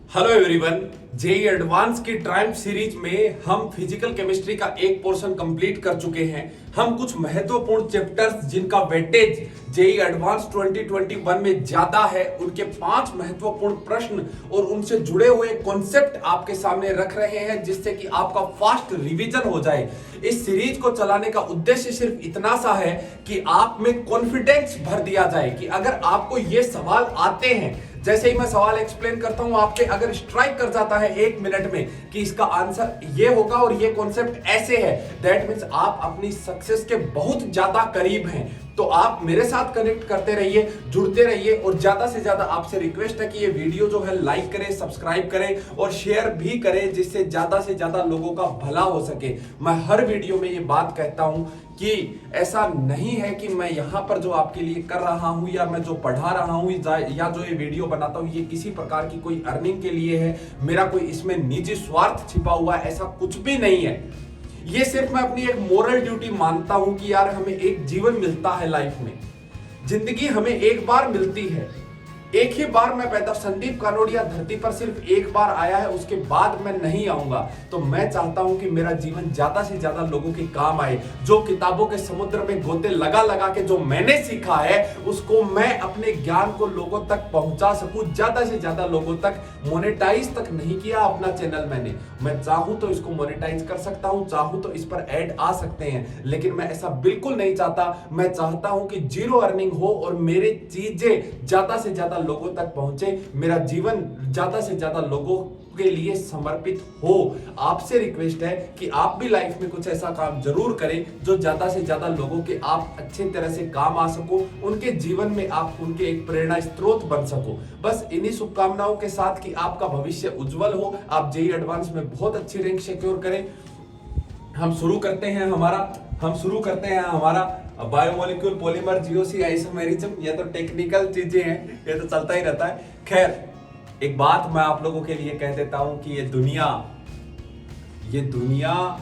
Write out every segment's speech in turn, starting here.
Hello everyone. JEE advance की Triumph series में हम फिजिकल केमिस्ट्री का एक पोर्शन कंप्लीट कर चुके हैं। हम कुछ महत्वपूर्ण चैप्टर्स जिनका वेटेज जेई एडवांस 2021 में ज्यादा है, उनके 5 महत्वपूर्ण प्रश्न और उनसे जुड़े हुए कॉन्सेप्ट आपके सामने रख रहे हैं, जिससे कि आपका फास्ट रिवीजन हो जाए। इस सीरीज को चलाने का उद्देश्य सिर्फ इतना सा है कि आप में कॉन्फिडेंस भर दिया जाए कि अगर आपको ये सवाल आते हैं, जैसे ही मैं सवाल एक्सप्लेन करता हूं, आपके अगर स्ट्राइक कर जाता है 1 मिनट में कि इसका आंसर ये होगा और ये कॉन्सेप्ट ऐसे है, दैट मींस आप अपनी सक्सेस के बहुत ज्यादा करीब हैं। तो आप मेरे साथ कनेक्ट करते रहिए, जुड़ते रहिए, और ज्यादा से ज्यादा आपसे रिक्वेस्ट है कि ये वीडियो जो है लाइक करें, सब्सक्राइब करें और शेयर भी करें, जिससे ज्यादा से ज्यादा लोगों का भला हो सके। मैं हर वीडियो में ये बात कहता हूं कि ऐसा नहीं है कि मैं यहां पर जो आपके लिए कर रहा हूं या मैं जो पढ़ा रहा हूं या जो ये वीडियो बनाता हूं, ये किसी प्रकार की कोई अर्निंग के लिए है। मेरा कोई इसमें निजी स्वार्थ छिपा हुआ है, ऐसा कुछ भी नहीं है। ये सिर्फ मैं अपनी एक मोरल ड्यूटी मानता हूं कि यार हमें एक जीवन मिलता है लाइफ में, जिंदगी हमें एक बार मिलती है। एक ही बार मैं पैदा, संदीप कानोडिया धरती पर सिर्फ एक बार आया है, उसके बाद मैं नहीं आऊंगा। तो मैं चाहता हूं कि मेरा जीवन ज्यादा से ज्यादा लोगों के काम आए। जो किताबों के समुद्र में गोते लगा लगा के जो मैंने सीखा है, उसको मैं अपने ज्ञान को लोगों तक पहुंचा सकूं, ज्यादा से ज्यादा लोगों तक। मोनेटाइज तक नहीं किया अपना चैनल मैंने, मैं चाहूं तो इसको मोनेटाइज कर सकता हूं, चाहूं तो इस पर ऐड आ सकते हैं, लेकिन मैं ऐसा बिल्कुल नहीं चाहता। मैं चाहता हूं कि जीरो अर्निंग हो और मेरी चीजें ज्यादा से ज्यादा लोगों तक पहुंचे, मेरा जीवन ज्यादा से ज्यादा लोगों के लिए समर्पित हो। आपसे रिक्वेस्ट है कि आप भी लाइफ में कुछ ऐसा काम जरूर करें जो ज्यादा से ज्यादा लोगों के आप अच्छे तरह से काम आ सको, उनके जीवन में आप उनके एक प्रेरणा स्रोत बन सको। बस इन्हीं शुभकामनाओं के साथ कि आपका भविष्य उज्जवल हो, आप जेई एडवांस में बहुत अच्छी रैंक सिक्योर करें। हम शुरू करते हैं हमारा बायोमोलिक्यूल पॉलीमर जीओसी आइसोमेरिज्म। ये तो टेक्निकल चीजें हैं, ये तो चलता ही रहता है। खैर, एक बात मैं आप लोगों के लिए कह देता हूं कि ये दुनिया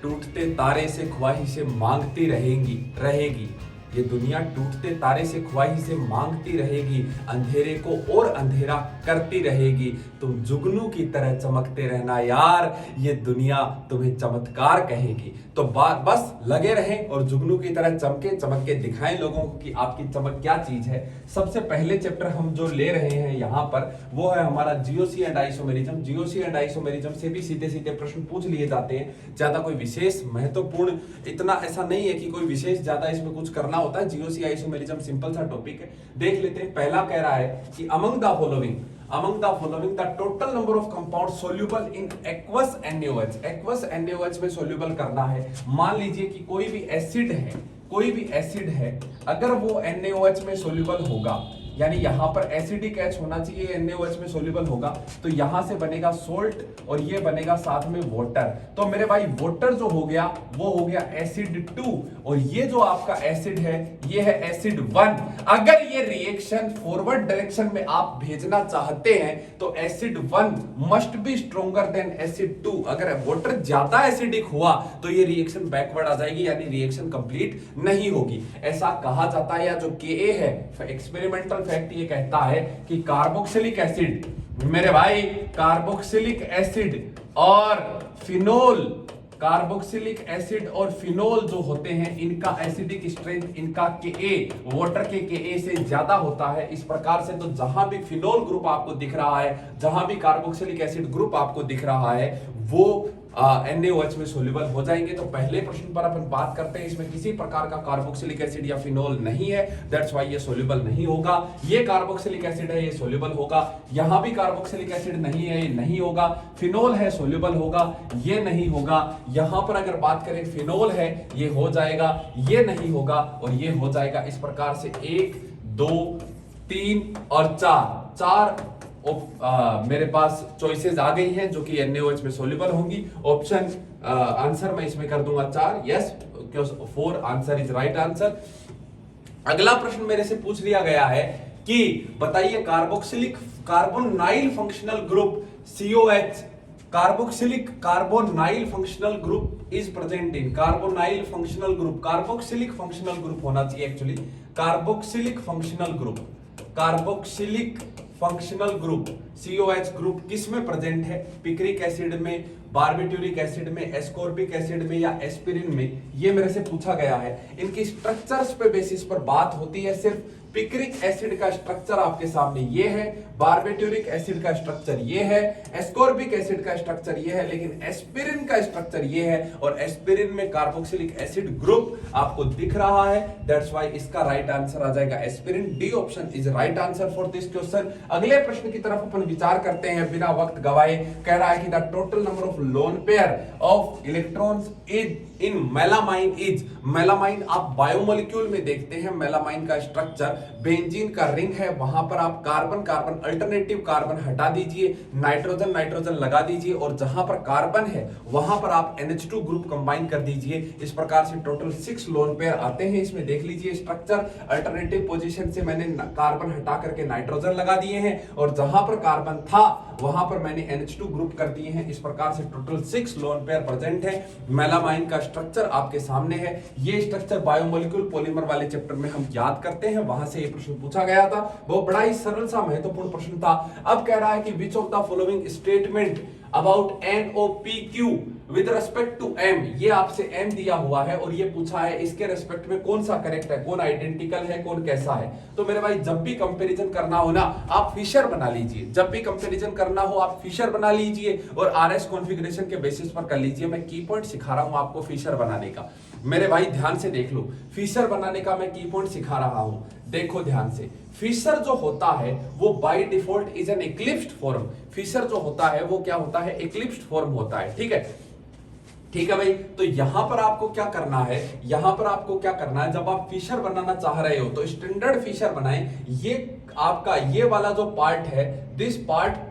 टूटते तारे से ख्वाहिशें मांगती रहेगी। ये दुनिया टूटते तारे से ख्वाहिशें मांगती रहेगी, अंधेरे को और अंधेरा करती रहेगी। तुम जुगनू की तरह चमकते रहना यार, ये दुनिया तुम्हें चमत्कार कहेगी। तो बस लगे रहें और जुगनू की तरह चमक के दिखाएं लोगों को कि आपकी चमक क्या चीज है। सबसे पहले चैप्टर हम जो ले रहे हैं यहां पर, वो है हमारा GOC and isomerism. GOC and isomerism से भी सीधे सीधे प्रश्न पूछ लिए जाते हैं, ज्यादा कोई विशेष महत्वपूर्ण इतना ऐसा नहीं है कि कोई विशेष ज्यादा इसमें कुछ करना होता है। जीओसी आइसोमेरिज्म सिंपल सा टॉपिक है, देख लेते हैं। पहला कह रहा है कि among the following the total number of compound soluble in aqueous NaOH में सोल्यूबल करना है। मान लीजिए कि कोई भी एसिड है, अगर वो NaOH में सोल्यूबल होगा, यानी यहां पर एसिडिक H होना चाहिए, NaOH में सोल्यूबल होगा, तो यहां से बनेगा सोल्ट और ये बनेगा साथ में वाटर। तो मेरे भाई वाटर जो हो गया वो हो गया एसिड 2, और ये जो आपका एसिड है ये है एसिड 1। अगर ये रिएक्शन फॉरवर्ड डायरेक्शन में आप भेजना चाहते हैं तो acid 1 must be stronger than acid 2। अगर वाटर ज्यादा एसिडिक हुआ तो ये रिएक्शन बैकवर्ड आ जाएगी, यानी रिएक्शन कंप्लीट नहीं होगी, ऐसा कहा जाता है। या जो Ka है, एक्सपेरिमेंटल फैक्ट ये कहता है कि कार्बोक्सिलिक एसिड, मेरे भाई कार्बोक्सिलिक एसिड और फिनोल जो होते हैं, इनका एसिडिक स्ट्रेंथ, इनका Ka वाटर के Ka से ज्यादा होता है। इस प्रकार से तो जहां भी फिनोल ग्रुप आपको दिख रहा है, जहां भी कार्बोक्सिलिक एसिड ग्रुप आपको दिख रहा है, वो NaOH में सोल्यूबल हो जाएंगे। तो पहले प्रश्न पर अपन बात करते हैं, इसमें किसी प्रकार का कार्बोक्सिलिक एसिड या फिनोल नहीं है, दैट्स व्हाई ये सोल्यूबल नहीं होगा। ये कार्बोक्सिलिक एसिड है, ये सोल्यूबल होगा। यहां भी कार्बोक्सिलिक एसिड नहीं है, ये नहीं होगा। फिनोल है, सोल्यूबल होगा, ये नहीं होगा। यहां पर अगर बात करें फिनोल है, ये हो जाएगा, ये नहीं होगा और ये हो जाएगा। इस प्रकार से 1 2 3 और 4 मेरे पास चॉइसेस आ गई हैं जो कि NaOH में सोल्यूबल होंगी। ऑप्शन आंसर मैं इसमें कर दूंगा 4, yes, 4 answer is right answer. अगला प्रश्न मेरे से पूछ लिया गया है कि बताइए carbonyl functional group COH, carbonyl functional group is present in carbonyl functional group, carboxylic functional group होना चाहिए actually, carboxylic functional group COH group किस में प्रेजेंट है? पिक्रिक एसिड में, बारबिट्यूरिक एसिड में, एस्कॉर्बिक एसिड में या एस्पिरिन में? ये मेरे से पूछा गया है। इनकी स्ट्रक्चर्स पे बेसिस पर बात होती है। सिर्फ पिक्रिक एसिड का स्ट्रक्चर आपके सामने ये है, बारबिट्यूरिक एसिड का स्ट्रक्चर ये है, एस्कॉर्बिक एसिड का स्ट्रक्चर ये है, लेकिन एस्पिरिन का स्ट्रक्चर ये है और एस्पिरिन में कार्बोक्सिलिक एसिड ग्रुप आपको दिख रहा है। दैट्स व्हाई इसका राइट आंसर आ जाएगा aspirin. D option is right answer for this question. अगले प्रश्न की तरफ अपन विचार करते हैं बिना वक्त गवाए। कह रहा है कि the total number of lone pair of electrons is in melamine is. Melamine आप बायोमोलिक्यूल में देखते हैं, मेलामाइन का स्ट्रक्चर बेंजीन का रिंग है, वहां पर आप कार्बन कार्बन अल्टरनेटिव कार्बन हटा दीजिए, नाइट्रोजन नाइट्रोजन लगा दीजिए और जहां पर कार्बन है वहां पर आप NH2 ग्रुप कंबाइन कर दीजिए। इस प्रकार से टोटल 6 लोन पेयर आते हैं। इसमें देख लीजिए स्ट्रक्चर, अल्टरनेटिव पोजीशन से मैंने कार्बन हटा करके नाइट्रोजन लगा दिए हैं और जहां पर कार्बन था वहां पर मैंने NH2 ग्रुप कर दिए हैं। इस प्रकार से टोटल 6 लोन पेयर प्रेजेंट है। मेलामाइन का स्ट्रक्चर आपके सामने है। ये स्ट्रक्चर बायोमोलिक्यूल पॉलीमर वाले चैप्टर में हम याद करते हैं, वहां से ये प्रश्न पूछा गया था। वो बड़ा ही सरल सा महत्वपूर्ण प्रश्न था। अब कह रहा है कि which of the following statement about NOPQ with respect to M, ये आपसे M दिया हुआ है और ये पूछा है इसके रेस्पेक्ट में कौन सा करेक्ट है, कौन आइडेंटिकल है, कौन कैसा है। तो मेरे भाई जब भी कंपैरिजन करना हो ना आप फिशर बना लीजिए, जब भी कंपैरिजन करना हो आप फिशर बना लीजिए और RS कॉन्फ़िगरेशन के बेसिस पर कर लीजिए। मैं की पॉइंट सिखा रहा हूं आपको फिशर बनाने का। मेरे भाई ध्यान से देख लो, फिशर बनाने का मैं की पॉइंट सिखा रहा हूं, देखो ध्यान से। फिशर जो होता है वो by default is an eclipsed form. Fischer जो होता है वो क्या होता है, इक्लिप्स्ड फॉर्म होता है। ठीक है, ठीक है भाई। तो यहां पर आपको क्या करना है, यहां पर आपको क्या करना है, जब आप फिशर बनाना चाह रहे हो तो स्टैंडर्ड फिशर बनाएं। ये आपका ये वाला जो पार्ट है, this part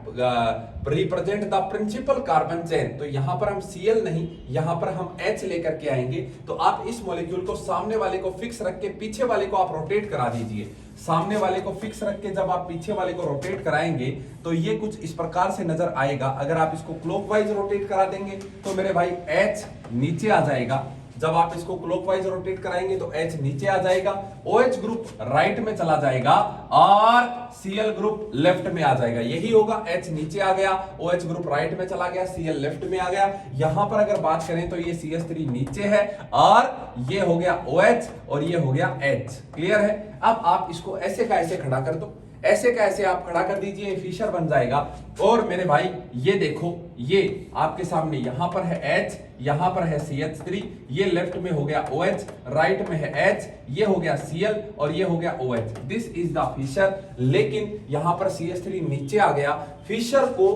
represent the principal carbon chain. तो यहां पर हम Cl नहीं, यहां पर हम H लेकर के आएंगे। तो आप इस मॉलिक्यूल को सामने वाले को फिक्स रख के पीछे वाले को आप रोटेट करा दीजिए। सामने वाले को फिक्स रख के जब आप पीछे वाले को रोटेट कराएंगे तो ये कुछ इस प्रकार से नजर आएगा। अगर आप इसको क्लॉकवाइज रोटेट करा देंगे तो मेरे भाई H नीचे आ जाएगा। जब आप इसको क्लॉकवाइज रोटेट कराएंगे तो H नीचे आ जाएगा, OH ग्रुप राइट में चला जाएगा और Cl ग्रुप लेफ्ट में आ जाएगा। यही होगा, H नीचे आ गया, OH ग्रुप राइट में चला गया, Cl लेफ्ट में आ गया। यहां पर अगर बात करें तो ये CH3 नीचे है और ये हो गया OH और ये हो गया H। क्लियर है? अब आप इसको ऐसे का ऐसे खड़ा कर दो, ऐसे का ऐसे आप खड़ा कर दीजिए, फिशर बन जाएगा। और मेरे भाई ये देखो, ये आपके सामने यहां पर है H, यहां पर है CH3, ये लेफ्ट में हो गया OH, राइट में है H, ये हो गया Cl और ये हो गया OH। This is the Fischer. लेकिन यहां पर CH3 नीचे आ गया। फिशर को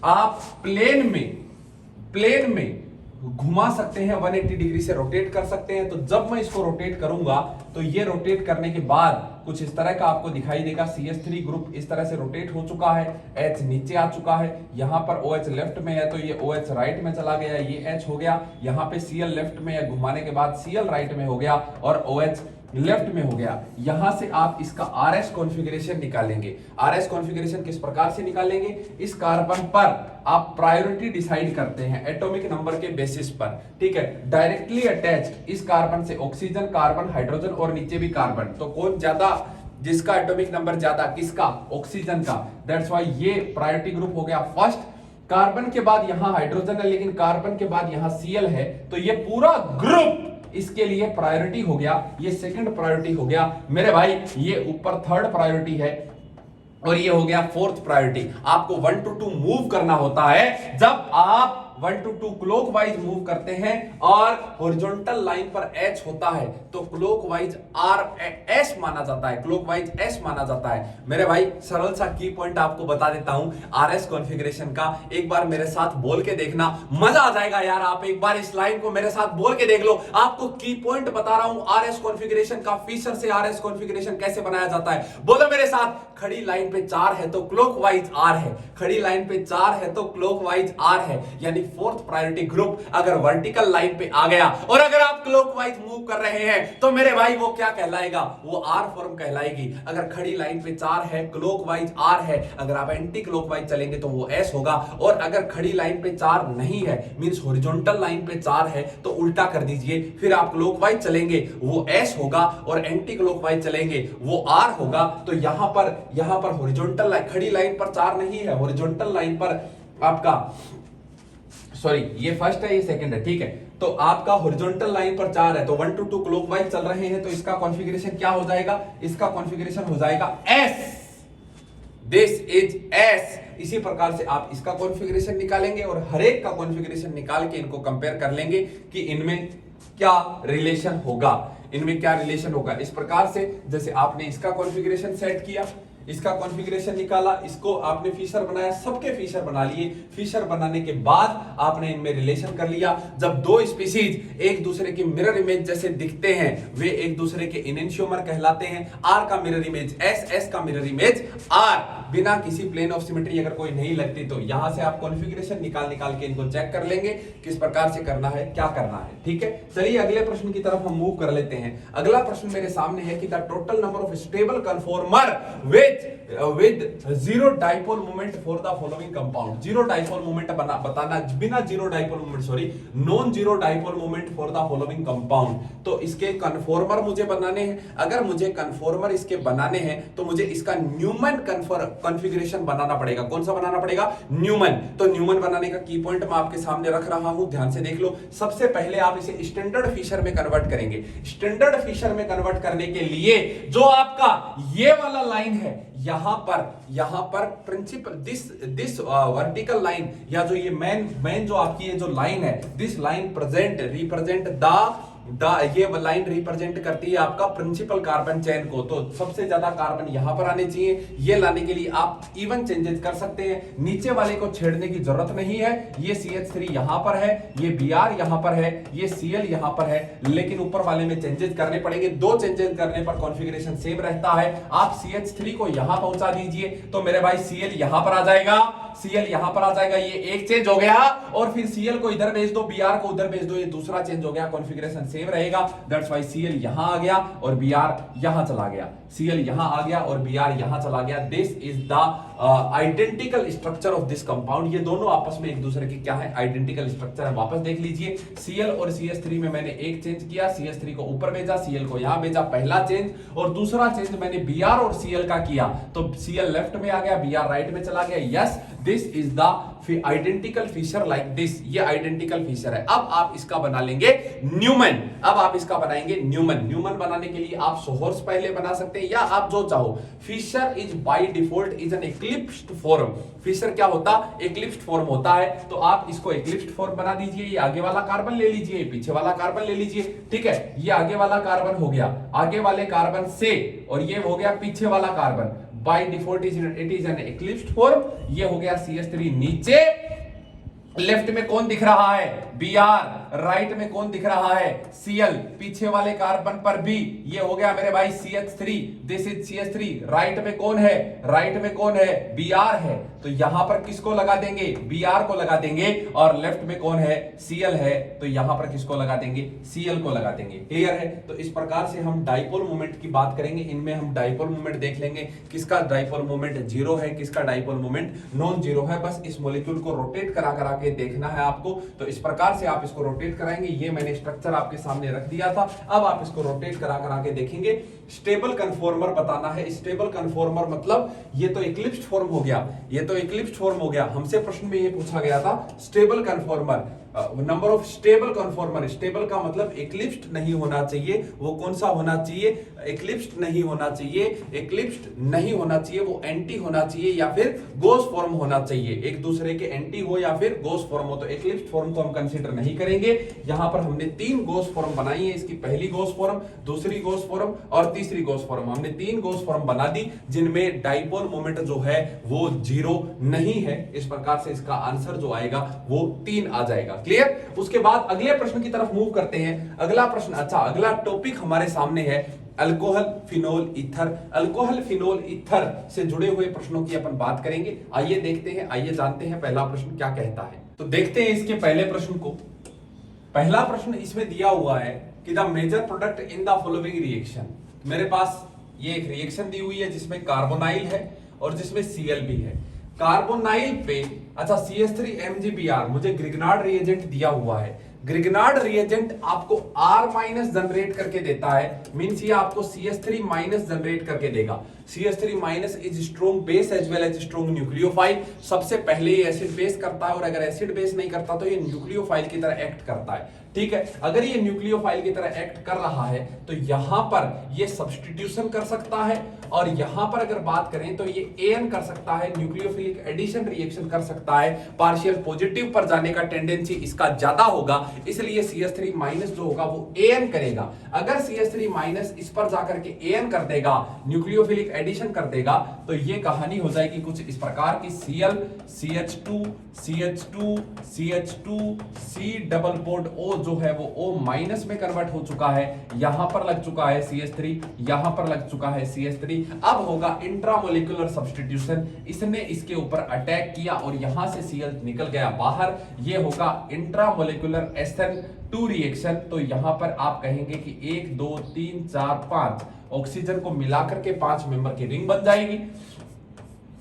आप प्लेन में घुमा सकते हैं, 180 डिग्री से रोटेट कर सकते हैं। तो जब मैं इसको रोटेट करूंगा तो ये रोटेट करने के बाद कुछ इस तरह का आपको दिखाई देगा। CH3 ग्रुप इस तरह से रोटेट हो चुका है, H नीचे आ चुका है, यहां पर OH लेफ्ट में है तो ये OH राइट में चला गया, ये H हो गया। यहां पे Cl लेफ्ट में है, घुमाने के बाद Cl राइट में हो गया और OH लेफ्ट में हो गया। यहां से आप इसका RS कॉन्फ़िगरेशन निकालेंगे। RS कॉन्फ़िगरेशन किस प्रकार से निकालेंगे, इस कार्बन पर आप प्रायोरिटी डिसाइड करते हैं एटॉमिक नंबर के बेसिस पर। ठीक है, डायरेक्टली अटैच्ड इस कार्बन से ऑक्सीजन, कार्बन, हाइड्रोजन और नीचे भी कार्बन। तो कौन ज्यादा, जिसका एटॉमिक नंबर ज्यादा, किसका, ऑक्सीजन का। दैट्स व्हाई ये प्रायोरिटी ग्रुप हो गया फर्स्ट। कार्बन के बाद यहां हाइड्रोजन है लेकिन कार्बन के बाद यहां Cl है, तो ये पूरा ग्रुप इसके लिए प्रायोरिटी हो गया, ये सेकंड प्रायोरिटी हो गया। मेरे भाई ये ऊपर थर्ड प्रायोरिटी है और ये हो गया फोर्थ प्रायोरिटी। आपको 1 to 2 मूव करना होता है। जब आप 1 to 2 क्लॉकवाइज मूव करते हैं और हॉरिजॉन्टल लाइन पर H होता है तो क्लॉकवाइज S माना जाता है, क्लॉकवाइज S माना जाता है। मेरे भाई सरल सा की पॉइंट आपको बता देता हूं RS कॉन्फ़िगरेशन का। एक बार मेरे साथ बोल के देखना, मजा आ जाएगा यार। आप एक बार इस लाइन को मेरे साथ बोल के देख लो, आपको की पॉइंट बता रहा हूं RS कॉन्फ़िगरेशन का। फिशर से RS कॉन्फ़िगरेशन कैसे बनाया जाता है, बोलो मेरे साथ। खड़ी लाइन पे 4 है तो क्लॉकवाइज R है, खड़ी लाइन पे 4 है तो क्लॉकवाइज R है, यानी फोर्थ प्रायोरिटी ग्रुप अगर वर्टिकल लाइन पे आ गया और अगर आप क्लॉकवाइज मूव कर रहे हैं तो मेरे भाई वो क्या कहलाएगा, वो आर फॉर्म कहलाएगी। अगर खड़ी लाइन पे 4 है, क्लॉकवाइज आर है, अगर आप एंटी क्लॉकवाइज चलेंगे तो वो एस होगा। और अगर खड़ी लाइन पे 4 नहीं है, मींस हॉरिजॉन्टल लाइन पे 4 है, तो उल्टा कर दीजिए, फिर आप क्लॉकवाइज चलेंगे वो एस होगा और एंटी क्लॉकवाइज चलेंगे वो आर होगा। तो यहां पर हॉरिजॉन्टल लाइन, खड़ी लाइन पर 4 नहीं है, हॉरिजॉन्टल लाइन पर आपका, सॉरी ये फर्स्ट है ये सेकंड है, ठीक है। तो आपका हॉरिजॉन्टल लाइन पर 4 है, तो 1 to 2 क्लॉकवाइज चल रहे हैं, तो इसका कॉन्फ़िगरेशन क्या हो जाएगा, इसका कॉन्फ़िगरेशन हो जाएगा एस, दिस इज एस। इसी प्रकार से आप इसका कॉन्फ़िगरेशन निकालेंगे और हर एक का कॉन्फ़िगरेशन निकाल के इनको कंपेयर कर लेंगे कि इनमें क्या रिलेशन होगा, इनमें क्या रिलेशन होगा। इस प्रकार से जैसे आपने इसका कॉन्फ़िगरेशन सेट किया, इसका कॉन्फ़िगरेशन निकाला, इसको आपने फिशर बनाया, सबके फिशर बना लिए। फिशर बनाने के बाद आपने इनमें रिलेशन कर लिया। जब दो स्पीशीज एक दूसरे के मिरर इमेज जैसे दिखते हैं, वे एक दूसरे के इनेंशियोमर कहलाते हैं। आर का मिरर इमेज एस, एस का मिरर इमेज आर, बिना किसी प्लेन ऑफ सिमेट्री अगर कोई नहीं लगती तो यहां से आप कॉन्फ़िगरेशन निकाल के इनको चेक कर लेंगे किस प्रकार से करना है, क्या करना है, ठीक है। चलिए अगले प्रश्न की तरफ हम मूव कर लेते हैं। अगला प्रश्न मेरे सामने है कि the total number of stable conformer with zero dipole moment for the following compound। Zero dipole moment बताना, बिना zero dipole moment, sorry non zero dipole moment for the following compound. तो इसके कन्फॉर्मर मुझे बनाने हैं। अगर मुझे कन्फॉर्मर इसके बनाने हैं तो मुझे इसका न्यूमन कॉन्फ़िगरेशन बनाना पड़ेगा। कौन सा बनाना पड़ेगा, न्यूमन। तो न्यूमन बनाने का की पॉइंट मैं आपके सामने रख रहा हूं, ध्यान से देख लो। सबसे पहले आप इसे स्टैंडर्ड फिशर में कन्वर्ट करेंगे। स्टैंडर्ड फिशर में कन्वर्ट करने के लिए जो आपका ये वाला लाइन है, यहां पर प्रिंसिपल दिस वर्टिकल लाइन, या जो ये मेन जो आपकी ये जो लाइन है, दिस लाइन रिप्रेजेंट ये लाइन रिप्रेजेंट करती है आपका प्रिंसिपल कार्बन चेन को। तो सबसे ज्यादा कार्बन यहां पर आने चाहिए। ये लाने के लिए आप इवन चेंजेस कर सकते हैं, नीचे वाले को छेड़ने की जरूरत नहीं है। ये CH3 यहां पर है, ये Br यहां पर है, ये Cl यहां पर है, लेकिन ऊपर वाले में चेंजेस करने पड़ेंगे। 2 चेंजेस करने पर कॉन्फ़िगरेशन सेम रहता है। आप CH3 को यहां पहुंचा दीजिए तो मेरे भाई Cl यहां पर आ जाएगा, Cl यहां पर आ जाएगा, ये एक चेंज हो गया। और फिर Cl को इधर भेज दो, Br को उधर भेज दो, ये दूसरा चेंज हो गया, कॉन्फ़िगरेशन सेम रहेगा। दैट्स व्हाई Cl यहां आ गया और Br यहां चला गया, Cl यहां आ गया और Br यहां चला गया। This is the identical structure of this compound. ये दोनों आपस में एक दूसरे के क्या है, आइडेंटिकल स्ट्रक्चर है। वापस देख लीजिए, Cl और CH3 में मैंने एक चेंज किया, CH3 को ऊपर भेजा, Cl को यहां भेजा, पहला चेंज। और दूसरा चेंज मैंने Br और Cl का किया, तो Cl लेफ्ट में आ गया, Br राइट में चला गया। Yes, this is the identical feature like this, ये आइडेंटिकल फीचर है। अब आप इसका बना लेंगे न्यूमन। अब आप इसका बनाएंगे न्यूमन। न्यूमन बनाने के लिए आप सोहर्स पहले बना सकते हैं या आप जो चाहो। Feature is by default is an eclipsed form. Feature क्या होता, एक्लिप्स्ड फॉर्म होता है। तो आप इसको एक्लिप्स्ड फॉर्म बना दीजिए। ये आगे वाला कार्बन ले लीजिए, पीछे वाला कार्बन ले लीजिए, ठीक है। ये आगे वाला कार्बन हो गया, आगे वाले कार्बन से, और ये हो गया पीछे वाला carbon. By default it is an eclipsed form. ये हो गया CH3 नीचे, लेफ्ट में कौन दिख रहा है, Br, राइट में कौन दिख रहा है, Cl, पीछे वाले कार्बन पर भी, ये हो गया मेरे भाई CH3, this is CH3। Right में कौन है, राइट में कौन है, Br है। तो यहां पर किसको लगा देंगे, Br को लगा देंगे। और लेफ्ट में कौन है, Cl है, तो यहां पर किसको लगा देंगे, Cl को लगा देंगे। क्लियर है। तो इस प्रकार से हम डाइपोल मोमेंट की बात करेंगे। इनमें हम डाइपोल मोमेंट देख लेंगे, किसका डाइपोल मोमेंट 0 है, किसका डाइपोल मोमेंट नॉन 0 है। बस इस मॉलिक्यूल को रोटेट करा के देखना है आपको। तो इस प्रकार से आप इसको रोटेट कराएंगे। ये मैंने स्ट्रक्चर आपके सामने रख दिया था। अब आप इसको रोटेट करा के देखेंगे। स्टेबल कन्फॉर्मर बताना है। स्टेबल कन्फॉर्मर मतलब ये तो इक्लिप्स्ड फॉर्म हो गया, ये तो इक्लिप्स्ड फॉर्म हो गया। हमसे प्रश्न में ये पूछा गया था stable conformer, number of stable conformer. Stable का मतलब इक्लिप्स्ड नहीं होना चाहिए। वो कौन सा होना चाहिए, इक्लिप्स्ड नहीं होना चाहिए। इक्लिप्स्ड नहीं होना चाहिए, वो एंटी होना चाहिए या फिर गोस फॉर्म होना चाहिए। एक दूसरे के एंटी हो या फिर गोस फॉर्म हो। तो इक्लिप्स्ड फॉर्म को हम कंसीडर नहीं करेंगे। यहां पर हमने 3 गोस फॉर्म बनाई है। इसकी पहली गोस फॉर्म, दूसरी गोस फॉर्म और तीसरी गोस फॉर्म। हमने 3 गोस फॉर्म बना दी जिनमें डाइपोल मोमेंट जो है वो 0 नहीं है। इस प्रकार से इसका आंसर जो आएगा वो 3 आ जाएगा। क्लियर। उसके बाद अगले प्रश्न की तरफ मूव करते हैं। अगला प्रश्न, अच्छा अगला टॉपिक हमारे सामने है alcohol phenol ether. Alcohol phenol ether से जुड़े हुए प्रश्नों की अपन बात करेंगे। आइए देखते हैं, आइए जानते हैं पहला प्रश्न क्या कहता है। तो देखते हैं इसके पहले प्रश्न को। पहला प्रश्न इसमें दिया हुआ है कि the major product in the following reaction. मेरे पास ये एक रिएक्शन दी हुई है जिसमें कार्बोनाइल है और जिसमें Cl भी है। कार्बोनाइल पे अच्छा CH3MgBr, मुझे ग्रिग्नार्ड रिएजेंट दिया हुआ है। ग्रिग्नार्ड रिएजेंट आपको R- जनरेट करके देता है, मींस ये आपको CH3- जनरेट करके देगा। CH3- is strong base as well as strong nucleophile. सबसे पहले ये एसिड बेस करता है और अगर एसिड बेस नहीं करता तो ये न्यूक्लियोफाइल की तरह एक्ट करता है। ठीक है, अगर ये न्यूक्लियोफाइल की तरह एक्ट कर रहा है तो यहां पर ये सब्स्टिट्यूशन कर सकता है और यहां पर अगर बात करें तो ये एन कर सकता है, न्यूक्लियोफिलिक एडिशन रिएक्शन कर सकता है। पार्शियल पॉजिटिव पर जाने का टेंडेंसी इसका ज्यादा होगा, इसलिए CH3- जो होगा वो एन करेगा। अगर CH3- इस पर जाकर के एन कर देगा, न्यूक्लियोफिलिक एडिशन कर देगा, तो ये कहानी हो जाएगी कुछ इस प्रकार की Cl CH2 CH2 CH2 C double bond O जो है वो O- में कन्वर्ट हो चुका है। यहां पर लग चुका है CH3, यहां पर लग चुका है CH3। अब होगा इंट्रामोलिकुलर सब्स्टिट्यूशन। इसने इसके ऊपर अटैक किया और यहां से Cl निकल गया बाहर। ये होगा इंट्रामोलिकुलर SN2 रिएक्शन। तो यहां पर आप कहेंगे कि 1 2 3 4 5 ऑक्सीजन को मिलाकर के 5 मेंबर की रिंग बन जाएगी।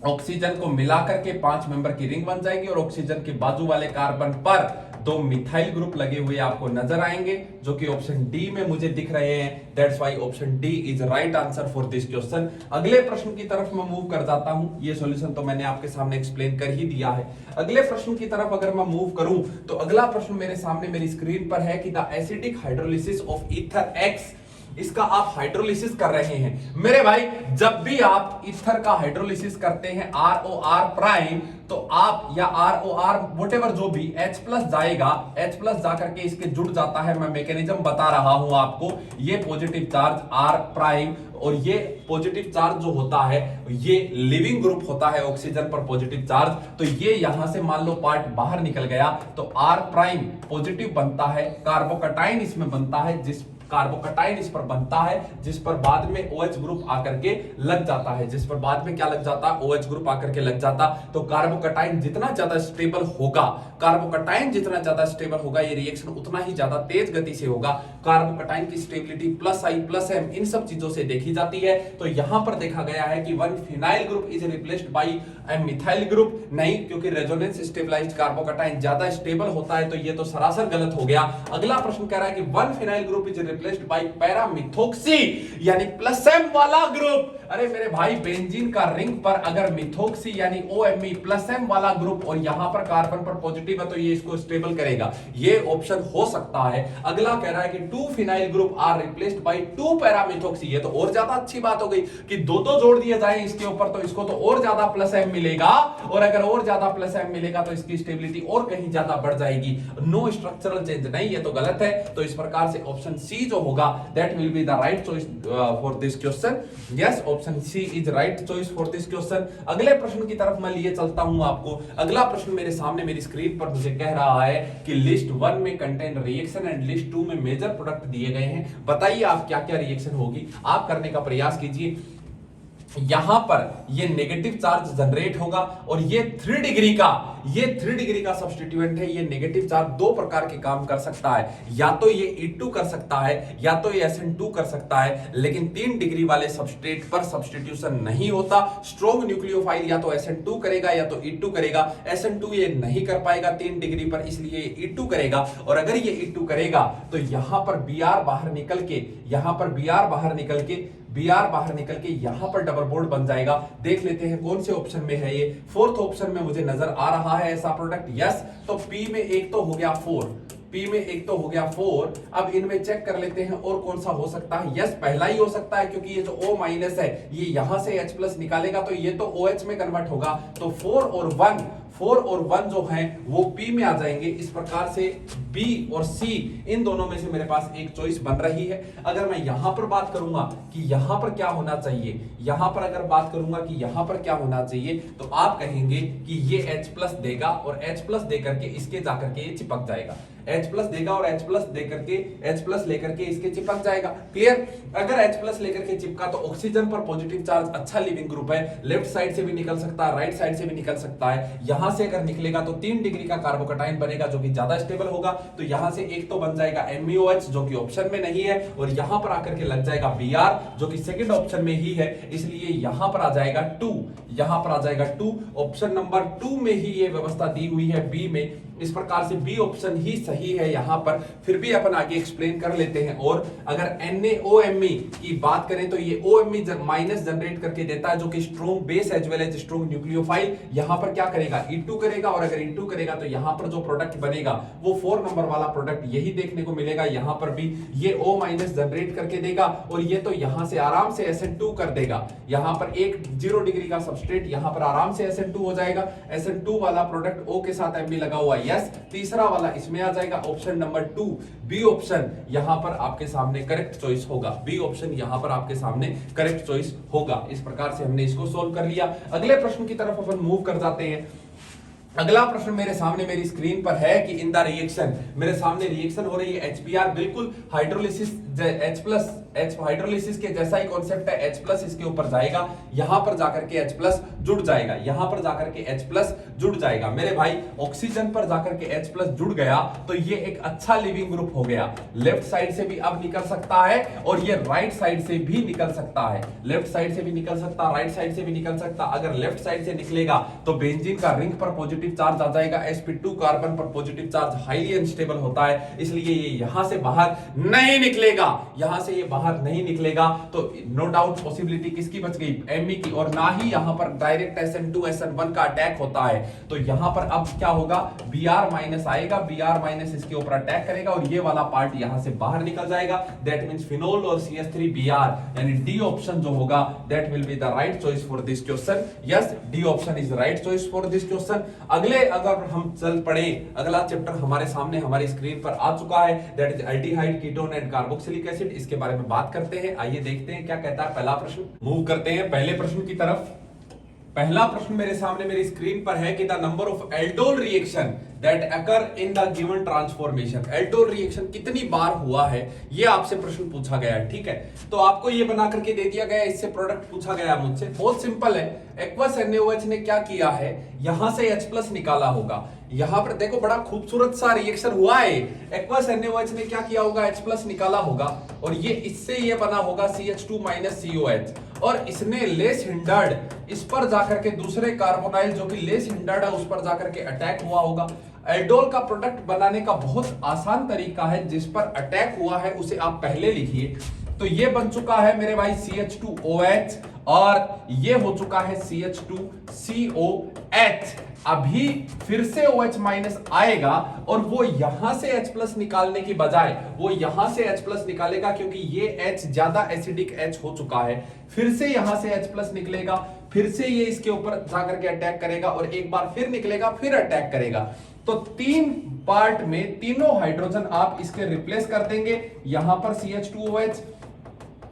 ऑक्सीजन को मिलाकर के 5 मेंबर की रिंग बन जाएगी और ऑक्सीजन के बाजू वाले कार्बन पर 2 मिथाइल ग्रुप लगे हुए आपको नजर आएंगे, जो कि ऑप्शन डी में मुझे दिख रहे हैं। That's why option D is right answer for this question. अगले प्रश्न की तरफ मैं मूव कर जाता हूं। ये सॉल्यूशन तो मैंने आपके सामने एक्सप्लेन कर ही दिया है। अगले प्रश्न की तरफ अगर मैं मूव करूं तो अगला प्रश्न मेरे सामने मेरी स्क्रीन पर है कि the acidic hydrolysis of ether x. इसका आप हाइड्रोलिसिस कर रहे हैं मेरे भाई। जब भी आप ईथर का हाइड्रोलिसिस करते हैं ROR प्राइम, तो आप या ROR व्हाटएवर जो भी H+ जाएगा, H+ जाकर के इसके जुड़ जाता है। मैं मैकेनिज्म बता रहा हूं आपको। ये पॉजिटिव चार्ज R प्राइम और ये पॉजिटिव चार्ज जो होता है ये लिविंग ग्रुप होता है ऑक्सीजन पर पॉजिटिव चार्ज। तो ये यहां से मान लो पार्ट बाहर निकल गया तो R प्राइम पॉजिटिव बनता है, कार्बोकटाइन इसमें बनता है, जिस कार्बोकटाइन इस पर बनता है जिस पर बाद में OH ग्रुप आकर के लग जाता है, जिस पर बाद में क्या लग जाता है, OH ग्रुप आकर के लग जाता। तो कार्बोकटाइन जितना ज्यादा स्टेबल होगा, कार्बोकटाइन जितना ज्यादा स्टेबल होगा, ये रिएक्शन उतना ही ज्यादा तेज गति से होगा। कार्बोकटाइन की स्टेबिलिटी +I+M इन सब चीजों से देखी जाती है। तो यहां पर देखा गया है कि 1 phenyl group is replaced bye a methyl group. नहीं, क्योंकि रेजोनेंस स्टेबलाइज्ड कार्बोकटाइन ज्यादा स्टेबल होता है, तो ये तो सरासर गलत हो गया। अगला प्रश्न कह रहा है कि 1 phenyl group is replaced by paramethoxy, यानी +M वाला ग्रुप। अरे मेरे भाई, बेंजीन का रिंग पर अगर मिथोक्सी यानी OMe +M वाला ग्रुप और यहां पर कार्बन पर पॉजिटिव है तो ये इसको स्टेबल करेगा। ये ऑप्शन हो सकता है। अगला कह रहा है कि 2 phenyl group are replaced by 2 paramethoxy. ये तो और ज्यादा अच्छी बात हो गई कि दो जोड़ दिए जाए इसके ऊपर, तो इसको तो और ज्यादा +M मिलेगा, और अगर और ज्यादा +M मिलेगा तो इसकी स्टेबिलिटी और कहीं ज्यादा बढ़ जाएगी। नो स्ट्रक्चरल चेंज नहीं, ये तो गलत है। तो इस प्रकार से ऑप्शन सी जो होगा that will be the right choice for this question. Yes, option C is right choice for this question. अगले प्रश्न की तरफ मैं लिए चलता हूं आपको। अगला प्रश्न मेरे सामने मेरी स्क्रीन पर मुझे कह रहा है कि लिस्ट 1 में कंटेन रिएक्शन एंड लिस्ट 2 में मेजर प्रोडक्ट दिए गए हैं। बताइए आप क्या क्या रिएक्शन होगी, आप करने का प्रयास कीजिए। यहां पर ये नेगेटिव चार्ज जनरेट होगा और ये 3 डिग्री का सब्स्टिट्यूएंट है। ये नेगेटिव चार्ज 2 प्रकार के काम कर सकता है, या तो ये E2 कर सकता है या तो ये SN2 कर सकता है, लेकिन 3 डिग्री वाले सबस्ट्रेट पर सब्स्टिट्यूशन नहीं होता। स्ट्रॉन्ग न्यूक्लियोफाइल या तो SN2 करेगा या तो E2 करेगा। SN2 ये नहीं कर पाएगा 3 डिग्री पर, इसलिए ये E2 करेगा। और अगर ये E2 करेगा तो यहां पर Br बाहर निकल के यहां पर डबल बॉन्ड बन जाएगा। देख लेते हैं कौन से ऑप्शन में है ये। 4th ऑप्शन में मुझे नजर आ रहा है ऐसा प्रोडक्ट। यस, तो P में एक तो हो गया 4। अब इनमें चेक कर लेते हैं और कौन सा हो सकता है। यस, पहला ही हो सकता है, क्योंकि ये जो O- है ये यहां से H+ निकालेगा तो ये तो OH में कन्वर्ट होगा। तो 4 और 1 जो है वो P में आ जाएंगे। इस प्रकार से B और C इन दोनों में से मेरे पास एक चॉइस बन रही है। अगर मैं यहां पर बात करूंगा कि यहां पर क्या होना चाहिए, तो आप कहेंगे कि ये H+ देगा और H+ दे करके इसके जाकर के ये चिपक जाएगा। H प्लस देगा और H प्लस दे करके H प्लस लेकर के इसके चिपक जाएगा। क्लियर? अगर H प्लस लेकर के चिपका तो ऑक्सीजन पर पॉजिटिव चार्ज अच्छा लिविंग ग्रुप है, लेफ्ट साइड से भी निकल सकता है, राइट साइड से भी निकल सकता है। यहां से अगर निकलेगा तो 3 डिग्री का कार्बोकटाइन बनेगा जो कि ज्यादा स्टेबल होगा। तो यहां से एक तो बन जाएगा MeOH जो कि ऑप्शन में नहीं है, और यहां पर आकर के लग जाएगा Br जो कि सेकंड ऑप्शन में ही है, इसलिए यहां पर आ जाएगा 2, यहां पर आ जाएगा 2। ऑप्शन नंबर 2 में ही ये व्यवस्था दी हुई है बी में। इस प्रकार से बी ऑप्शन ही सही है यहां पर। फिर भी अपन आगे एक्सप्लेन कर लेते हैं। और अगर NaOMe की बात करें तो ये OMe माइनस जनरेट करके देता है जो कि strong base as well as strong nucleophile. यहां पर क्या करेगा, E2 करेगा, और अगर E2 करेगा तो यहां पर जो प्रोडक्ट बनेगा वो 4 नंबर वाला प्रोडक्ट यही देखने को मिलेगा। यहां पर भी ये O माइनस जनरेट करके देगा, और ये तो यहां से आराम से SN2 कर देगा। यहां पर एक 0 डिग्री का सबस्ट्रेट यहां पर आराम से SN2 हो जाएगा। SN2 वाला प्रोडक्ट O के साथ MB लगा हुआ, यस। तीसरा वाला इसमें आ जाएगा, ऑप्शन नंबर 2 बी ऑप्शन यहां पर आपके सामने करेक्ट चॉइस होगा। बी ऑप्शन यहां पर आपके सामने करेक्ट चॉइस होगा। इस प्रकार से हमने इसको सोल्व कर लिया। अगले प्रश्न की तरफ अपन मूव कर जाते हैं। अगला प्रश्न मेरे सामने मेरी स्क्रीन पर है कि इन द रिएक्शन, मेरे सामने रिएक्शन हो रही है HBr, बिल्कुल हाइड्रोलिसिस H प्लस हाइड्रोलिसिस के जैसा ही कॉन्सेप्ट है। H प्लस इसके ऊपर जाएगा, यहां पर जाकर के H प्लस जुड़ जाएगा, यहां पर जाकर के H प्लस जुड़ जाएगा। मेरे भाई ऑक्सीजन पर जाकर के H प्लस जुड़ गया तो ये एक अच्छा लिविंग ग्रुप हो गया। लेफ्ट साइड से भी अब निकल सकता है, और ये राइट साइड से भी निकल सकता है। लेफ्ट साइड से भी निकल सकता, राइट साइड से भी निकल सकता। अगर लेफ्ट साइड से निकलेगा तो बेंजीन का रिंग पर पॉजिटिव चार्ज आ जाएगा, sp2 कार्बन पर पॉजिटिव चार्ज हाईली अनस्टेबल होता है, इसलिए ये यहां से बाहर नहीं निकलेगा। यहां से ये बाहर नहीं निकलेगा तो नो डाउट पॉसिबिलिटी किसकी बच गई, Me की, और ना ही यहां पर डायरेक्ट SN2 SN1 का अटैक होता है। तो यहां पर अब क्या होगा, Br माइनस आएगा, Br माइनस इसके ऊपर अटैक करेगा और ये वाला पार्ट यहां से बाहर निकल जाएगा। दैट मींस फिनोल और CH3Br, यानी डी ऑप्शन जो होगा that will be the right choice for this question. Yes, D option is right choice for this question. अगले अगर हम चल पड़े, अगला चैप्टर हमारे सामने हमारी स्क्रीन पर आ चुका है, that is aldehyde, ketone and carboxylic acid. इसके बारे में बात करते हैं। आइए देखते हैं क्या कहता है पहला प्रश्न। मूव करते हैं पहले प्रश्न की तरफ। पहला प्रश्न मेरे सामने मेरी स्क्रीन पर है कि the number of aldol reaction that occur in the given transformation, aldol reaction कितनी बार हुआ है ये आपसे प्रश्न पूछा गया है। ठीक है, तो आपको ये बना करके दे दिया गया, इससे प्रोडक्ट पूछा गया मुझसे। बहुत सिंपल है, एक्वस NaOH ने क्या किया है, यहां से H प्लस निकाला होगा। यहां पर देखो बड़ा खूबसूरत सा रिएक्शन हुआ है। एक्वस NaOH ने क्या किया होगा, H प्लस निकाला होगा, और ये इससे ये बना होगा CH2 माइनस COH, और इसने लेस हिंडर्ड इस पर जाकर के दूसरे कार्बोनाइल जो कि लेस हिंडर्ड है उस पर जाकर के अटैक हुआ होगा। एल्डोल का प्रोडक्ट बनाने का बहुत आसान तरीका है, जिस पर अटैक हुआ है उसे आप पहले लिखिए। तो ये बन चुका है मेरे भाई CH2OH, और ये हो चुका है CH2COH। अभी फिर से OH माइनस आएगा और वो यहां से H प्लस निकालने की बजाय वो यहां से H प्लस निकालेगा, क्योंकि ये H ज्यादा एसिडिक H हो चुका है। फिर से यहां से H प्लस निकलेगा, फिर से ये इसके ऊपर जाकर के अटैक करेगा, और एक बार फिर निकलेगा, फिर अटैक करेगा। तो 3 पार्ट में तीनों हाइड्रोजन आप इसके रिप्लेस कर देंगे। यहां पर CH2OH,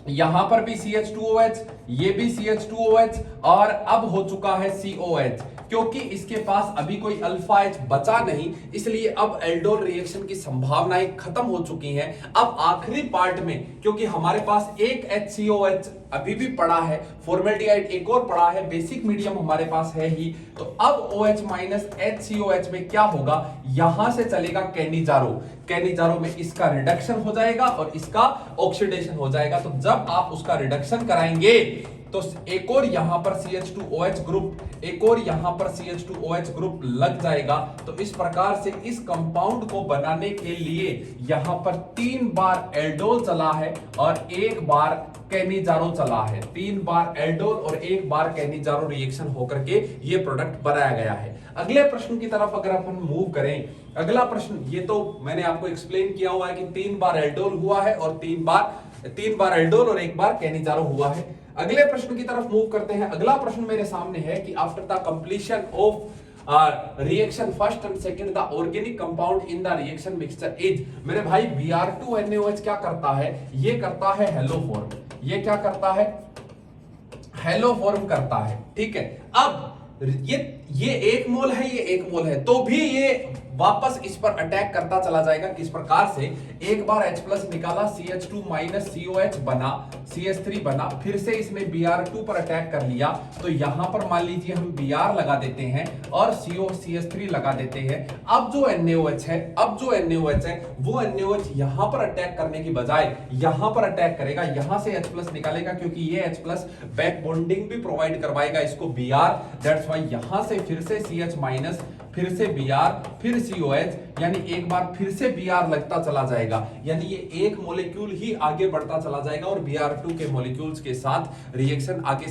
यहां पर भी CH2OH, ये भी CH2OH, और अब हो चुका है COH। क्योंकि इसके पास अभी कोई अल्फा H बचा नहीं, इसलिए अब एल्डोल रिएक्शन की संभावनाएं खत्म हो चुकी हैं। अब आखिरी पार्ट में क्योंकि हमारे पास एक HCOH अभी भी पड़ा है, फॉर्मेल्डिहाइड एक और पड़ा है, बेसिक मीडियम हमारे पास है ही, तो अब OH माइनस HCOH में क्या होगा, यहां से चलेगा कैनिजारो। कैनिजारो में इसका रिडक्शन हो जाएगा और इसका ऑक्सीडेशन हो जाएगा। तो जब आप उसका रिडक्शन कराएंगे तो एक और यहां पर CH2OH ग्रुप, एक और यहां पर CH2OH ग्रुप लग जाएगा। तो इस प्रकार से इस कंपाउंड को बनाने के लिए यहां पर 3 बार एल्डोल चला है और 1 बार कैनिजारो चला है। 3 बार एल्डोल और 1 बार कैनिजारो रिएक्शन होकर के ये प्रोडक्ट बनाया गया है। अगले प्रश्न की तरफ अगर अपन मूव करें, अगला प्रश्न, ये तो मैंने आपको एक्सप्लेन किया हुआ है कि 3 बार एल्डोल हुआ है और 3 बार एल्डोल और 1 बार कैनिजारो हुआ है। अगले प्रश्न की तरफ मूव करते हैं। अगला प्रश्न मेरे सामने है कि after the completion of reaction first and second the organic compound in the reaction mixture is, मेरे भाई Br2NaOH क्या करता है, ये करता है हेलो फॉर्म। ये क्या करता है, हेलो फॉर्म करता है। ठीक है, अब ये 1 मोल है, ये 1 मोल है, तो भी ये वापस इस पर अटैक करता चला जाएगा। किस प्रकार से, एक बार H प्लस निकाला, CH2 माइनस COH बना, CH3 बना, फिर से इसने Br2 पर अटैक कर लिया, तो यहां पर मान लीजिए हम Br लगा देते हैं और CH3 लगा देते हैं। अब जो NaOH है, वो NaOH यहां पर अटैक करने की बजाय यहां पर अटैक करेगा, यहां से H प्लस निकालेगा, क्योंकि ये H प्लस बैक बॉन्डिंग भी प्रोवाइड करवाएगा इसको Br, दैट्स व्हाई यहां से फिर से CH माइनस, फिर से Br, फिर COH, यानी एक बार फिर से Br लगता चला जाएगा, यानी ये एक मॉलिक्यूल ही आगे बढ़ता चला जाएगा और Br2 के मॉलिक्यूल्स के साथ रिएक्शन आगे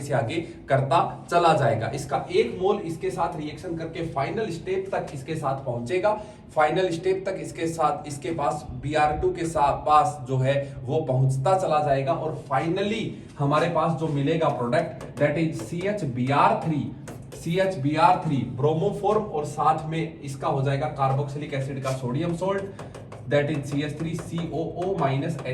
से आगे करता चला जाएगा। इसका एक मोल इसके साथ रिएक्शन करके फाइनल स्टेप तक इसके साथ पहुंचेगा, फाइनल स्टेप तक इसके पास Br2 के साथ पास जो है वो पहुंचता चला जाएगा और फाइनली हमारे पास जो मिलेगा product, that is CHBr3 bromoform और साथ में इसका हो जाएगा कार्बोक्सिलिक एसिड का sodium salt, that is CH3COO minus Na+।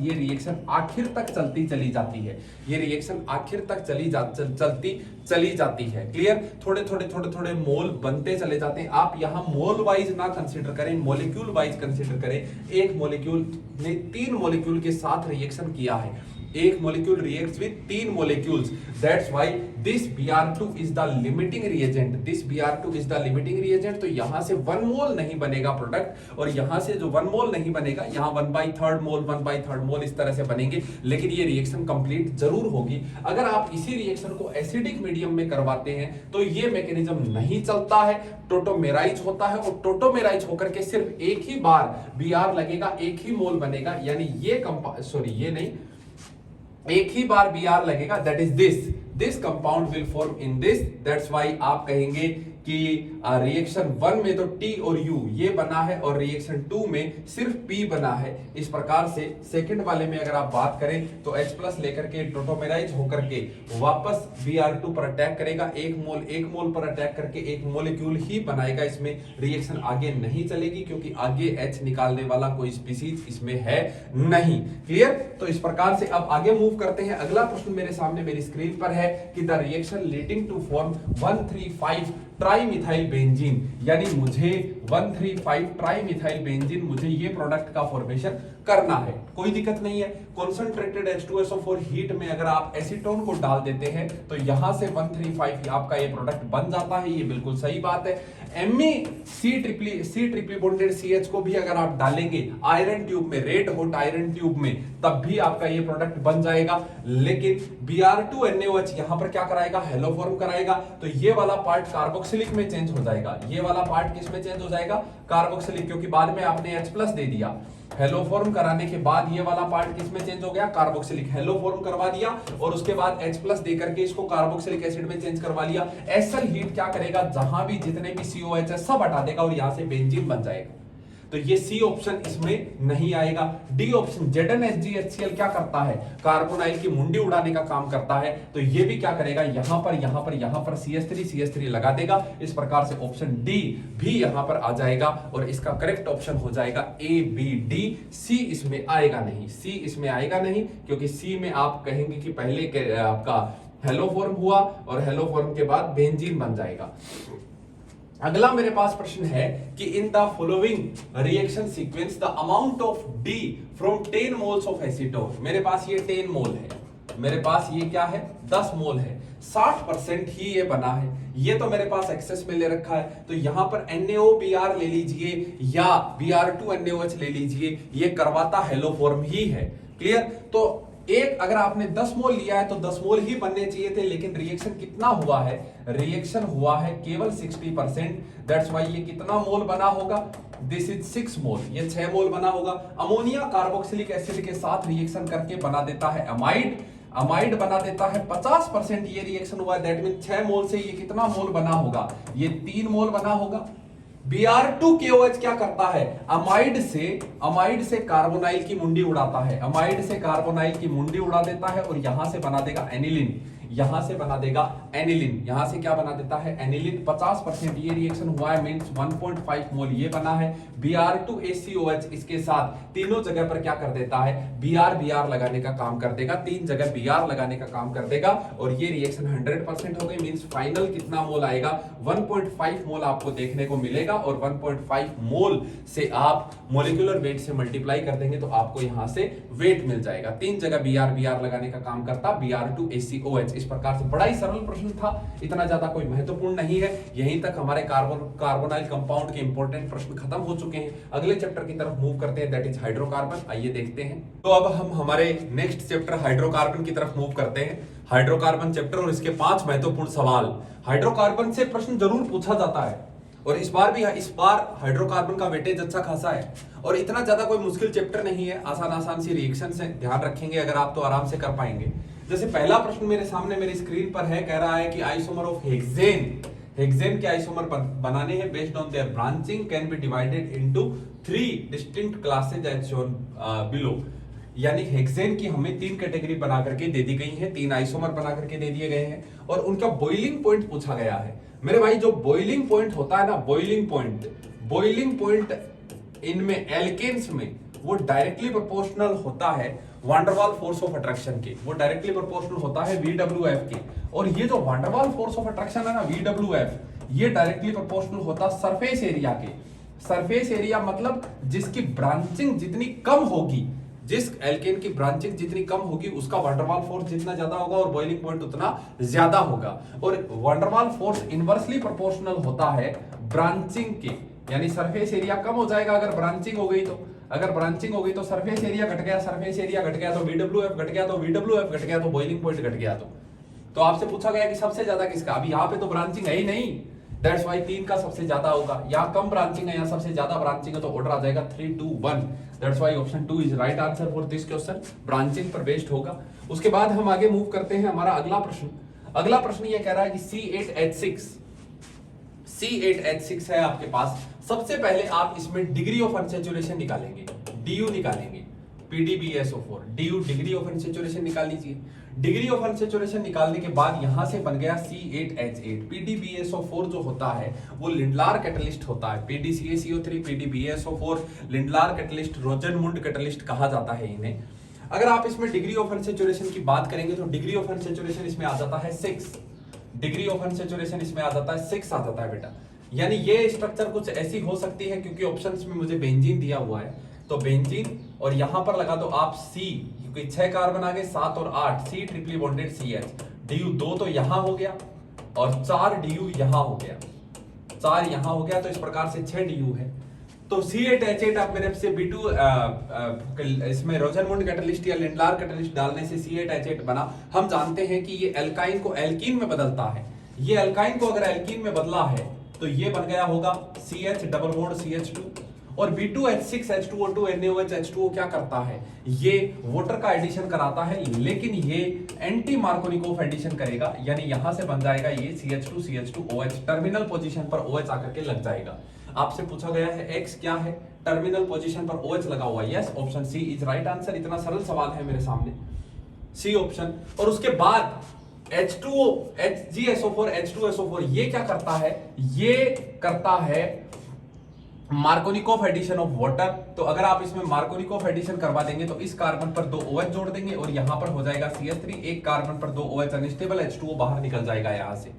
ये रिएक्शन आखिर तक चलती चली जाती है, ये रिएक्शन आखिर तक चलती चली जाती है। क्लियर, थोड़े मोल बनते चले जाते हैं। आप यहां मोल वाइज ना कंसीडर करें, मॉलिक्यूल वाइज कंसीडर करें। एक मॉलिक्यूल ने 3 मॉलिक्यूल के साथ रिएक्शन किया है, एक molecule reacts with 3 molecules, that's why this Br2 is the limiting reagent. तो यहां से 1 मोल नहीं बनेगा प्रोडक्ट, और यहां से जो 1 मोल नहीं बनेगा, यहां 1/3 मोल इस तरह से बनेंगे, लेकिन ये रिएक्शन कंप्लीट जरूर होगी। अगर आप इसी रिएक्शन को एसिडिक मीडियम में करवाते हैं तो ये मैकेनिज्म नहीं चलता है, टोटोमेराइज होता है, और टोटोमेराइज होकर के सिर्फ एक ही बार Br लगेगा, एक ही मोल बनेगा, यानी एक ही बार Br लगेगा, that is this compound will form in this, that's why आप कहेंगे कि रिएक्शन 1 में तो T और U ये बना है और रिएक्शन 2 में सिर्फ P बना है। इस प्रकार से सेकंड वाले में अगर आप बात करें तो H प्लस लेकर के टोटोमेराइज होकर के वापस Br2 पर अटैक करेगा, एक मोल पर अटैक करके एक मॉलिक्यूल ही बनाएगा, इसमें रिएक्शन आगे नहीं चलेगी, क्योंकि आगे H निकालने वाला कोई स्पीसीज इसमें है नहीं। क्लियर, तो इस प्रकार से अब आगे मूव करते हैं। अगला प्रश्न मेरे सामने मेरी स्क्रीन पर है कि the reaction leading to form 135 trimethyl benzene, यानी मुझे 135 ट्राइमिथाइल बेंजीन, मुझे ये प्रोडक्ट का फॉर्मेशन करना है। कोई दिक्कत नहीं है, कॉन्सेंट्रेटेड H2SO4 हीट में अगर आप एसीटोन को डाल देते हैं तो यहां से 135 आपका ये प्रोडक्ट बन जाता है, ये बिल्कुल सही बात है। C बॉन्डेड CH को भी अगर आप डालेंगे आयरन ट्यूब में, रेड हॉट आयरन ट्यूब में, तब भी आपका ये प्रोडक्ट बन जाएगा। लेकिन Br2NaOH यहां पर क्या कराएगा, हेलो फॉर्म कराएगा, तो ये वाला पार्ट कार्बोक्सिलिक में चेंज हो जाएगा, ये वाला पार्ट किस में चेंज हो जाएगा, कार्बोक्सिलिक, क्योंकि बाद में आपने H प्लस दे दिया। हेलो फॉर्म कराने के बाद ये वाला पार्ट किस में चेंज हो गया, कार्बोक्सिलिक, हेलो फॉर्म करवा दिया और उसके बाद H प्लस दे करके इसको कार्बोक्सिलिक एसिड में चेंज करवा लिया। एसल हीट क्या करेगा, जहां भी जितने भी COH है सब हटा देगा और यहां से बेंजीन बन जाएगा। तो ये सी ऑप्शन इसमें नहीं आएगा। डी ऑप्शन ZnHgHCl क्या करता है, कार्बोनाइल की मुंडी उड़ाने का काम करता है, तो ये भी क्या करेगा, यहां पर CH3 लगा देगा। इस प्रकार से ऑप्शन डी भी यहां पर आ जाएगा और इसका करेक्ट ऑप्शन हो जाएगा A B D। सी इसमें आएगा नहीं, क्योंकि सी में आप कहेंगे कि पहले आपका हेलो फॉर्म हुआ और हेलो फॉर्म के बाद बेंजीन बन जाएगा। अगला मेरे पास प्रश्न है कि इन the following reaction sequence the amount of D from 10 moles of acetone. मेरे पास ये 10 मोल है, मेरे पास ये क्या है 10 मोल है, 60% ही ये बना है, ये तो मेरे पास एक्सेस में ले रखा है, तो यहां पर NaOBr ले लीजिए या Br2NaOH ले लीजिए, ये करवाता हेलो फॉर्म ही है। क्लियर, तो एक अगर आपने 10 मोल लिया है तो 10 मोल ही बनने चाहिए थे, लेकिन रिएक्शन कितना हुआ है, रिएक्शन हुआ है केवल 60%, दैट्स व्हाई ये कितना मोल बना होगा, दिस इज 6 मोल, ये 6 मोल बना होगा। अमोनिया कार्बोक्सिलिक एसिड के साथ रिएक्शन करके बना देता है अमाइड बना देता है 50%, ये रिएक्शन हुआ, दैट मीन 6 मोल से ये कितना मोल बना होगा, ये 3 मोल बना होगा। Br2KOH क्या करता है, अमाइड से कार्बोनाइल की मुंडी उड़ाता है, अमाइड से कार्बोनाइल की मुंडी उड़ा देता है और यहां से बना देगा एनिलीन। यहां से बना देगा एनिलिन, यहां से क्या बना देता है एनिलिन 50%, ये रिएक्शन हुआ है मींस 1.5 मोल ये बना है। Br2HCOH इसके साथ तीनों जगह पर क्या कर देता है Br लगाने का काम कर देगा, तीन जगह Br लगाने का काम कर देगा और ये रिएक्शन 100% हो गई मींस फाइनल कितना मोल आएगा 1.5 मोल आपको देखने को मिलेगा और 1.5 मोल से आप मॉलिक्यूलर वेट से मल्टीप्लाई कर देंगे तो आपको यहां से वेट मिल जाएगा। तीन जगह Br लगाने का काम करता Br2HCOH। इस प्रकार से बड़ा ही सरल प्रश्न था, इतना ज्यादा कोई महत्वपूर्ण नहीं है। यहीं तक हमारे कार्बोनाइल कंपाउंड के इंपॉर्टेंट प्रश्न खत्म हो चुके हैं। अगले चैप्टर की तरफ मूव करते हैं, दैट इज हाइड्रोकार्बन। आइए देखते हैं। तो अब हम हमारे नेक्स्ट चैप्टर हाइड्रोकार्बन की तरफ मूव करते हैं। हाइड्रोकार्बन चैप्टर और इसके 5 महत्वपूर्ण सवाल। हाइड्रोकार्बन से प्रश्न जरूर पूछा जाता है और इस बार हाइड्रोकार्बन का वेटेज अच्छा खासा है और इतना ज्यादा कोई मुश्किल चैप्टर नहीं है। आसान सी रिएक्शन से ध्यान रखेंगे अगर आप तो आराम से कर पाएंगे। जैसे पहला प्रश्न मेरे सामने मेरी स्क्रीन पर है, कह रहा है कि आइसोमर ऑफ हेक्सेन के आइसोमर बनाने हैं based on their branching can be divided into 3 distinct classes as shown below. यानी हेक्सेन की हमें 3 कैटेगरी बना करके दे दी गई है, 3 आइसोमर बना करके दे दिए गए हैं और उनका बॉइलिंग पॉइंट पूछा गया है। मेरे भाई जो बॉइलिंग पॉइंट होता है ना, बॉइलिंग पॉइंट इनमें एल्केन्स में वो डायरेक्टली प्रोपोर्शनल होता है वांडरवाल फोर्स ऑफ अट्रैक्शन के, वो डायरेक्टली प्रोपोर्शनल होता है VWF के। और ये जो वांडरवाल फोर्स ऑफ अट्रैक्शन है ना VWF, ये डायरेक्टली प्रोपोर्शनल होता सरफेस एरिया के। सरफेस एरिया मतलब जिसकी ब्रांचिंग जितनी कम होगी, जिस एल्केन की ब्रांचिंग जितनी कम होगी उसका वांडरवाल फोर्स जितना ज्यादा होगा और बॉइलिंग पॉइंट उतना ज्यादा होगा। और वांडरवाल फोर्स इनवर्सली प्रोपोर्शनल होता है ब्रांचिंग के, यानी सरफेस एरिया कम हो जाएगा अगर ब्रांचिंग हो गई तो। अगर ब्रांचिंग हो गई तो सरफेस एरिया घट गया, सरफेस एरिया घट गया तो VWF घट गया, तो VWF घट गया तो बॉइलिंग पॉइंट घट गया। तो आपसे पूछा गया कि सबसे ज्यादा किसका, अभी यहाँ पे तो ब्रांचिंग है ही नहीं, दैट्स व्हाई 3 का सबसे ज्यादा होगा। यहाँ कम ब्रांचिंग है, यहाँ सबसे ज्यादा ब्रांचिंग है, तो ऑर्डर आ जाएगा 3, 2, 1। That's why option 2 is right answer for this question, branching पर बेस्ड होगा। उसके बाद हम आगे मूव करते हैं। हमारा अगला प्रश्न ये कह रहा है कि C8H6 है आपके पास। सबसे पहले आप इसमें डिग्री ऑफ अनसैचुरेशन निकालेंगे, DU निकालेंगे, PDBSO4 DU degree of unsaturation निकाल लीजिए। डिग्री ऑफ अनसैचुरेशन निकालने के बाद यहां से बन गया C8H8। PDBSO4 जो होता है वो लिंडलार कैटलिस्ट होता है, PDCaCO3 PDBSO4 Lindlar catalyst, रोजनमुंड catalyst कहा जाता है इन्हें। अगर आप इसमें डिग्री ऑफ अनसैचुरेशन की बात करेंगे तो डिग्री ऑफ अनसैचुरेशन इसमें आ जाता है 6। डिग्री ऑफ अनसैचुरेशन इसमें आ जाता है 6 आ जाता है बेटा। यानी ये स्ट्रक्चर कुछ ऐसी हो सकती है, क्योंकि ऑप्शंस में मुझे बेंजीन दिया हुआ है तो बेंजीन, और यहां पर लगा दो आप C, क्योंकि 6 कार्बन आ गए, 7 और 8 C triply bonded CH। DU 2 तो यहां हो गया और 4 DU यहां हो गया, 4 यहां हो गया, तो इस प्रकार से 6 DU है। तो C8H8 आप मेरे से B2 इसमें रोजनमुंड कैटलिस्ट या लिंडलार कैटलिस्ट डालने से C8H8 बना। हम जानते हैं कि ये एल्काइन को एल्कीन में बदलता है, ये एल्काइन को अगर एल्कीन में बदला है तो ये बन गया होगा CH डबल बॉन्ड CH2। और B2H6H2O2 NaOH H2O क्या करता है, ये वाटर का एडिशन कराता है, लेकिन ये एंटी मार्कोनिकोव एडिशन करेगा, यानी यहां से बन जाएगा ये CH2CH2OH, टर्मिनल पोजीशन पर OH आकर के लग जाएगा। आपसे पूछा गया है X क्या है, टर्मिनल पोजीशन पर OH लगा हुआ है। Yes, option C is right answer. इतना सरल सवाल है मेरे सामने, C ऑप्शन। और उसके बाद H2O HgSO4 H2SO4 ये क्या करता है, ये करता है मार्कोनिकोव एडिशन ऑफ वाटर। तो अगर आप इसमें मार्कोनिकोव एडिशन करवा देंगे तो इस कार्बन पर 2 OH जोड़ देंगे और यहां पर हो जाएगा CH3, एक कार्बन पर 2 OH अनस्टेबल, H2O बाहर निकल जाएगा। यहां से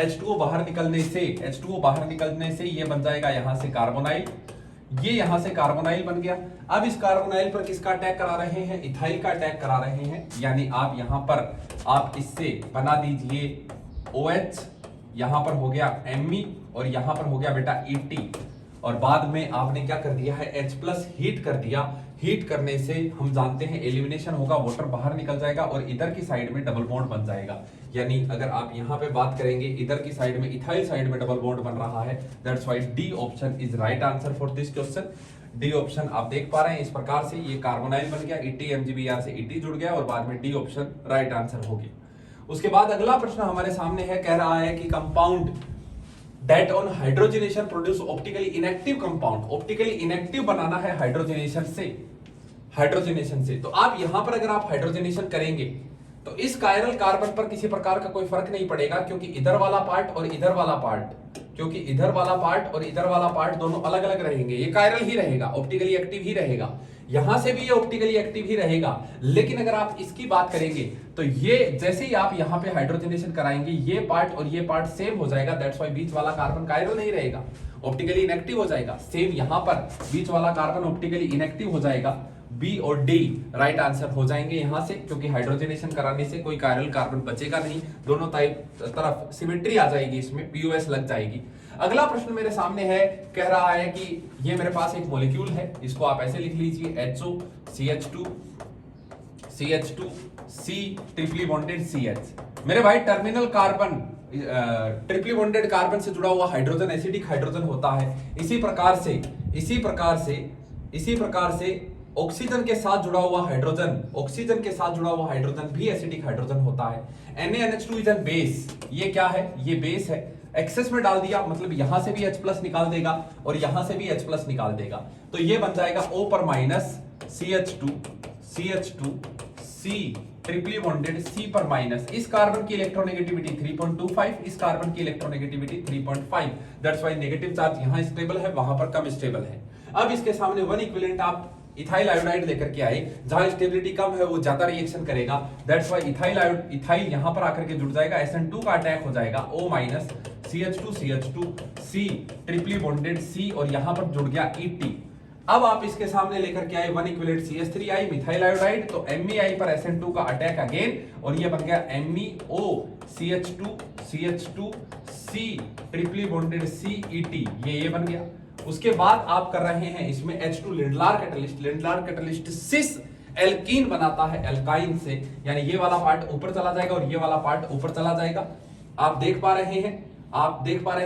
H2O बाहर निकलने से ये बन जाएगा यहां से कार्बोनाइल, ये यहां से कार्बोनाइल बन गया। अब इस कार्बोनाइल पर किसका अटैक करा रहे हैं, इथाइल का अटैक करा रहे हैं, यानी आप यहां पर आप इससे बना दीजिए OH, यहां पर हो गया Me और यहां पर हो गया बेटा Et, और बाद में आपने क्या कर दिया है H+ हीट कर दिया। हीट करने से हम जानते हैं एलिमिनेशन होगा, वाटर बाहर निकल जाएगा और इधर की साइड में डबल बॉन्ड बन जाएगा। यानी अगर आप यहां पे बात करेंगे इधर की साइड में इथाइल साइड में डबल बॉन्ड बन रहा है, that's why D option is right answer for this question. D option आप देख पा रहे हैं, इस प्रकार से ये कार्बोनाइल बन गया, Et MgBr से Et जुड़ गया और बाद में डी ऑप्शन राइट आंसर हो गया। उसके बाद अगला प्रश्न हमारे सामने है, कह रहा है कि compound that on hydrogenation produce optically inactive compound, optically inactive बनाना है हाइड्रोजनेशन से। तो आप यहां पर अगर आप हाइड्रोजनेशन करेंगे तो इस कायरल कार्बन पर किसी प्रकार का कोई फर्क नहीं पड़ेगा, क्योंकि इधर वाला पार्ट और इधर वाला पार्ट, क्योंकि इधर वाला पार्ट और इधर वाला पार्ट दोनों अलग अलग रहेंगे। ये कायरल ही रहेगा, ऑप्टिकली एक्टिव ही रहेगा, यहां से भी ये ऑप्टिकली एक्टिव ही रहेगा। लेकिन अगर आप इसकी बात करेंगे तो ये जैसे ही आप यहां पे हाइड्रोजनेशन कराएंगे, ये पार्ट और ये पार्ट सेम हो जाएगा। दैट्स व्हाई बीच वाला कार्बन कायरल नहीं रहेगा, ऑप्टिकली इनएक्टिव हो जाएगा। सेम यहां पर बीच वाला कार्बन ऑप्टिकली इनएक्टिव हो जाएगा। बी और डी राइट आंसर हो जाएंगे यहां से, क्योंकि हाइड्रोजनेशन कराने से कोई कायरल कार्बन बचेगा नहीं, दोनों तरफ सिमेट्री आ जाएगी, इसमें पीओएस लग जाएगी। अगला प्रश्न मेरे सामने है, कह रहा है कि ये मेरे पास एक मॉलिक्यूल है, इसको आप ऐसे लिख लीजिए HO CH2 CH2 C triply bonded CH। मेरे भाई terminal carbon triply bonded carbon से जुड़ा हुआ हाइड्रोजन एसिडिक हाइड्रोजन होता है। इसी प्रकार से ऑक्सीजन के साथ जुड़ा हुआ हाइड्रोजन भी एसिडिक हाइड्रोजन होता है। NaNH2 is an base. ये क्या है? ये बेस है। एक्सेस में डाल दिया मतलब यहां से भी H+ निकाल देगा और यहां से भी H+ निकाल देगा, तो ये बन जाएगा O पर minus CH2 C triply bonded C पर माइनस। इस कार्बन की इलेक्ट्रोनेगेटिविटी 3.25, इस कार्बन की electronegativity 3.5। That's why negative charge यहां स्टेबल है, वहां पर कम स्टेबल है। अब इसके सामने वन इक्विवेलेंट आप इथाइल आयोडाइड लेकर के आए, जहां स्टेबिलिटी कम है वो ज्यादा रिएक्शन करेगा। दैट्स व्हाई इथाइल यहां पर आकर के जुड़ जाएगा, SN2 का अटैक हो जाएगा, O minus CH2 C triply bonded C और यहां पर जुड़ गया ET। अब आप इसके सामने लेकर के आए one equivalent CH3 methyl iodide, तो MEI पर SN2 का अटैक अगेन और ये बन गया MEO CH2 C triply bonded C ET, ये बन गया। उसके बाद आप कर रहे हैं इसमें H2 Lindlar catalyst cis alkene बनाता है एल्काइन से, यानी ये वाला पार्ट ऊपर चला जाएगा और ये वाला पार्ट ऊपर चला जाएगा। आप देख पा रहे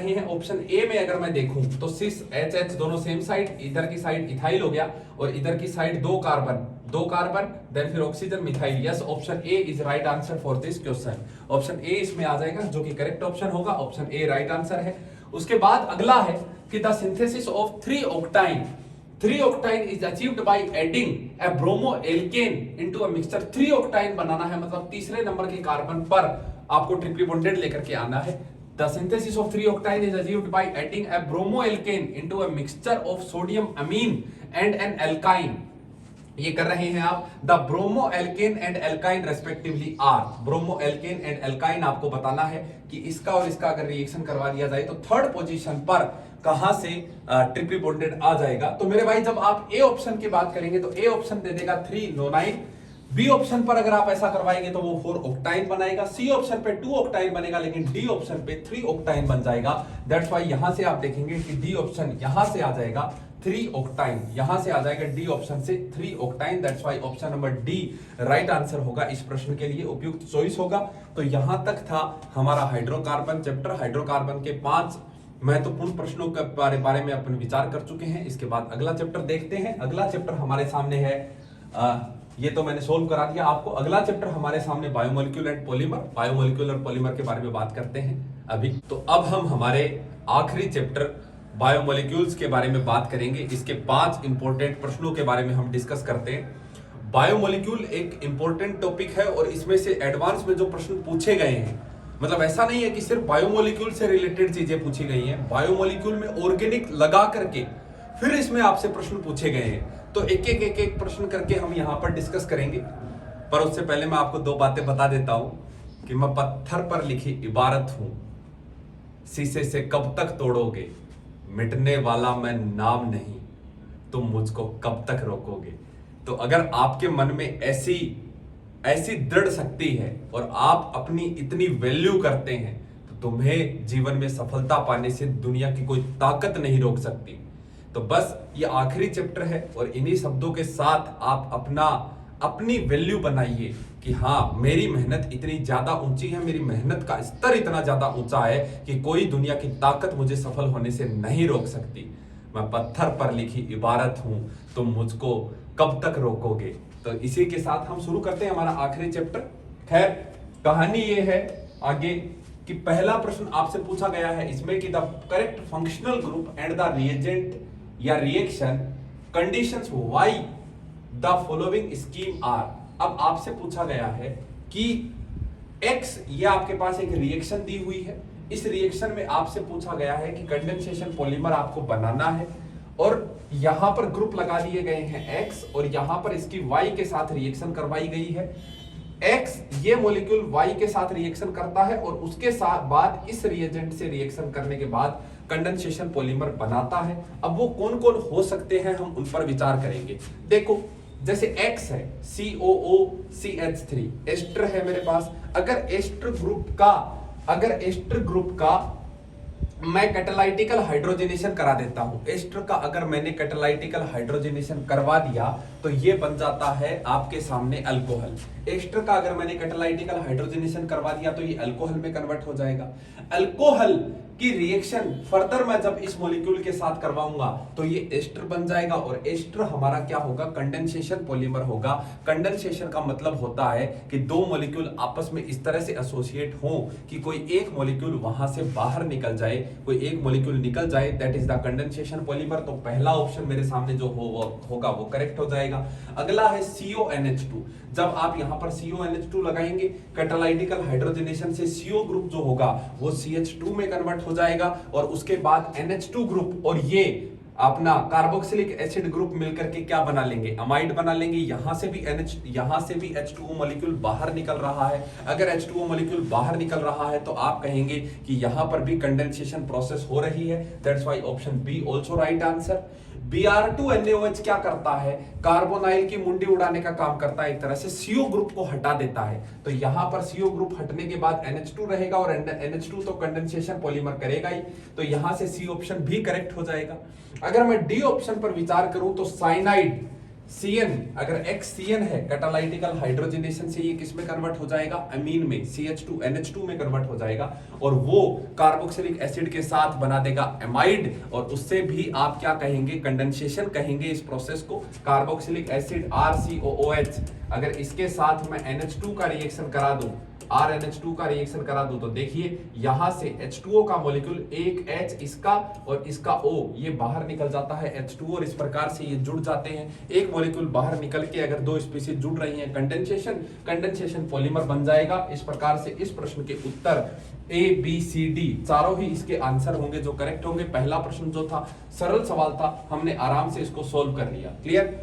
हैं ऑप्शन ए में अगर मैं देखूं तो सिस HH दोनों सेम साइड, इधर की साइड इथाइल हो गया और इधर की साइड दो कार्बन देन फिर oxygen methyl. Yes, option A is right answer for this question. Option A इसमें आ जाएगा जो कि करेक्ट ऑप्शन होगा, ऑप्शन ए राइट आंसर है। उसके बाद अगला है कि the synthesis of 3 octane is achieved by adding a bromoalkane into a mixture। 3 octane बनाना है, मतलब तीसरे नंबर के कार्बन पर आपको ट्रिपली बॉन्डेड लेकर के आना है। The synthesis of 3 octane is achieved by adding a bromoalkane into a mixture of sodium amine and an alkyne। ये कर रहे हैं आप। The bromoalkane and alkyne respectively are. Bromoalkane and alkyne आपको बताना है कि इसका और इसका अगर रिएक्शन करवा दिया जाए तो थर्ड पोजीशन पर कहां से ट्रिपली बॉन्डेड आ जाएगा। तो मेरे भाई जब आप ए ऑप्शन की बात करेंगे तो ए ऑप्शन दे देगा 3 नोनाइन। बी ऑप्शन पर अगर आप ऐसा करवाएंगे तो वो 4 ऑक्टाइन बनाएगा। सी ऑप्शन पे 2 ऑक्टाइन बनेगा, लेकिन डी ऑप्शन पे 3 ऑक्टाइन बन जाएगा। दैट्स व्हाई यहां से आप देखेंगे कि डी ऑप्शन यहां से आ जाएगा 3 ऑक्टाइन, यहां से आ जाएगा डी ऑप्शन से 3 octyne. That's why option number D right answer होगा, इस प्रश्न के लिए उपयुक्त चॉइस होगा। तो यहां तक था हमारा हाइड्रोकार्बन चैप्टर। हाइड्रोकार्बन के 5 महत्वपूर्ण प्रश्नों के बारे में अपन विचार कर चुके हैं। इसके बाद अगला चैप्टर देखते हैं। अगला चैप्टर हमारे सामने है, ये तो मैंने सोल्व करा दिया आपको। अगला चैप्टर हमारे सामने बायोमोलिक्यूल एंड पॉलीमर। बायोमोलिक्यूल और पॉलीमर के बारे में बात करते हैं अभी। तो अब हम हमारे आखिरी चैप्टर बायोमोलिक्यूल्स के बारे में बात करेंगे। इसके 5 इंपॉर्टेंट प्रश्नों के बारे में हम डिस्कस करते हैं। बायोमोलिक्यूल एक इंपॉर्टेंट टॉपिक है और इसमें से एडवांस में जो प्रश्न पूछे गए हैं, मतलब ऐसा नहीं है कि सिर्फ बायोमोलिक्यूल से रिलेटेड चीजें पूछी गई हैं। बायोमोलिक्यूल में ऑर्गेनिक लगा करके फिर इसमें आपसे प्रश्न पूछे गए हैं। तो एक एक प्रश्न करके हम यहाँ पर डिस्कस करेंगे। पर उससे पहले मैं आपको 2 बातें बता देता हूं कि मैं पत्थर पर लिखी इबारत हूं, शीशे से कब तक तोड़ोगे, मिटने वाला मैं नाम नहीं, तुम मुझको कब तक रोकोगे। तो अगर आपके मन में ऐसी दृढ़ शक्ति है और आप अपनी इतनी वैल्यू करते हैं तो तुम्हें जीवन में सफलता पाने से दुनिया की कोई ताकत नहीं रोक सकती। तो बस ये आखिरी चैप्टर है और इन्हीं शब्दों के साथ आप अपनी वैल्यू बनाइए कि हाँ, मेरी मेहनत इतनी ज्यादा ऊंची है, मेरी मेहनत का स्तर इतना ज्यादा ऊंचा है कि कोई दुनिया की ताकत मुझे सफल होने से नहीं रोक सकती। मैं पत्थर पर लिखी इबारत हूं, तुम मुझको कब तक रोकोगे। तो इसी के साथ हम शुरू करते हैं हमारा आखिरी चैप्टर। खैर, कहानी ये है आगे कि पहला प्रश्न आपसे पूछा गया है इसमें कि the correct functional group and the reagent या reaction conditions why the following scheme are. अब आपसे पूछा गया है कि X ये आपके पास एक रिएक्शन दी हुई है। इस रिएक्शन में आपसे पूछा गया है कि कंडेंसेशन पॉलीमर आपको बनाना है और यहां पर ग्रुप लगा दिए गए हैं X और यहां पर इसकी Y के साथ रिएक्शन करवाई गई है। X ये मॉलिक्यूल Y के साथ रिएक्शन करता है और उसके साथ बाद इस रिएजेंट से रिएक्शन करने के बाद कंडेंसेशन पॉलीमर बनाता है। अब वो कौन कौन हो सकते हैं हम उन पर विचार करेंगे। देखो जैसे X है COOCH3 एस्टर है मेरे पास। अगर एस्टर ग्रुप का मैं कैटालाइटिकल हाइड्रोजनेशन करा देता हूं, एस्टर का अगर मैंने कैटालाइटिकल हाइड्रोजनेशन करवा दिया तो ये बन जाता है आपके सामने अल्कोहल। एस्टर का अगर मैंने कैटालाइटिकल हाइड्रोजनेशन करवा दिया तो ये अल्कोहल में कन्वर्ट हो जाएगा। अल्कोहल की रिएक्शन फर्दर मैं जब इस मॉलिक्यूल के साथ करवाऊंगा तो ये एस्टर बन जाएगा और एस्टर हमारा क्या होगा, कंडेंसेशन पॉलीमर होगा। कंडेंसेशन का मतलब होता है कि दो मॉलिक्यूल आपस में इस तरह से एसोसिएट हो कि कोई एक मॉलिक्यूल वहां से बाहर निकल जाए, कोई एक मॉलिक्यूल निकल जाए, that is the condensation polymer. तो पहला ऑप्शन मेरे सामने जो होगा वो करेक्ट हो जाएगा। अगला है CONH2। जब आप यहां पर CONH2 लगाएंगे कैटालाइटिकल हाइड्रोजनेशन से CO ग्रुप जो होगा वो CH2 में कन्वर्ट हो जाएगा और उसके बाद NH2 ग्रुप और ये अपना कार्बोक्सिलिक एसिड ग्रुप मिलकर के क्या बना लेंगे, अमाइड बना लेंगे। यहां से भी H2O मॉलिक्यूल बाहर निकल रहा है। अगर H2O मॉलिक्यूल बाहर निकल रहा है तो आप कहेंगे कि यहां पर भी कंडेंसेशन प्रोसेस हो रही है। That's why option be also right answer. Br2NaOH क्या करता है, कार्बोनाइल की मुंडी उड़ाने का काम करता है, एक तरह से CO ग्रुप को हटा देता है। तो यहां पर CO ग्रुप हटने के बाद NH2 रहेगा और NH2 तो कंडेंसेशन पॉलीमर करेगा ही, तो यहां से C ऑप्शन भी करेक्ट हो जाएगा। अगर मैं D ऑप्शन पर विचार करूं तो साइनाइड CN, अगर XCN है कैटालाइटिकल हाइड्रोजनेशन से ये किस में कन्वर्ट हो जाएगा, अमीन में, CH2NH2 में कन्वर्ट हो जाएगा और वो कार्बोक्सिलिक एसिड के साथ बना देगा एमाइड और उससे भी आप क्या कहेंगे, कंडेंसेशन कहेंगे इस प्रोसेस को। कार्बोक्सिलिक एसिड RCOOH अगर इसके साथ मैं NH2 का रिएक्शन करा दूं, RNH2 का रिएक्शन करा दूं तो देखिए यहां से H2O का मॉलिक्यूल एक H इसका और इसका O ये बाहर निकल जाता है H2O और इस प्रकार से ये जुड़ जाते हैं। एक मॉलिक्यूल बाहर निकल के अगर दो स्पीशीज जुड़ रही हैं, कंडेंसेशन पॉलीमर बन जाएगा। इस प्रकार से इस प्रश्न के उत्तर A B C D चारों ही इसके आंसर होंगे जो करेक्ट होंगे। पहला प्रश्न जो था सरल सवाल था, हमने आराम से इसको सोल्व कर लिया। क्लियर।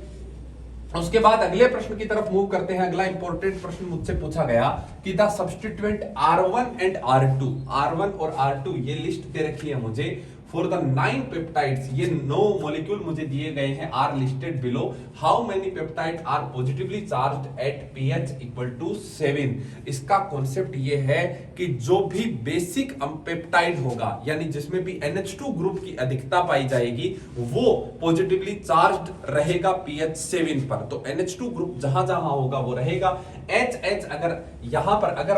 उसके बाद अगले प्रश्न की तरफ मूव करते हैं। अगला इंपॉर्टेंट प्रश्न मुझसे पूछा गया कि the substituent R1 and R1 और R2 ये लिस्ट दे रखी है मुझे फॉर द 9 पेप्टाइड्स। ये 9 मॉलिक्यूल मुझे दिए गए हैं, are listed below. How many peptide are positively charged at pH equal to 7। इसका कॉन्सेप्ट ये है कि जो भी बेसिक पेप्टाइड होगा यानी जिसमें भी NH2 ग्रुप की अधिकता पाई जाएगी वो पॉजिटिवली चार्ज्ड रहेगा pH 7 पर। तो NH2 ग्रुप जहां जहां होगा वो रहेगा। H अगर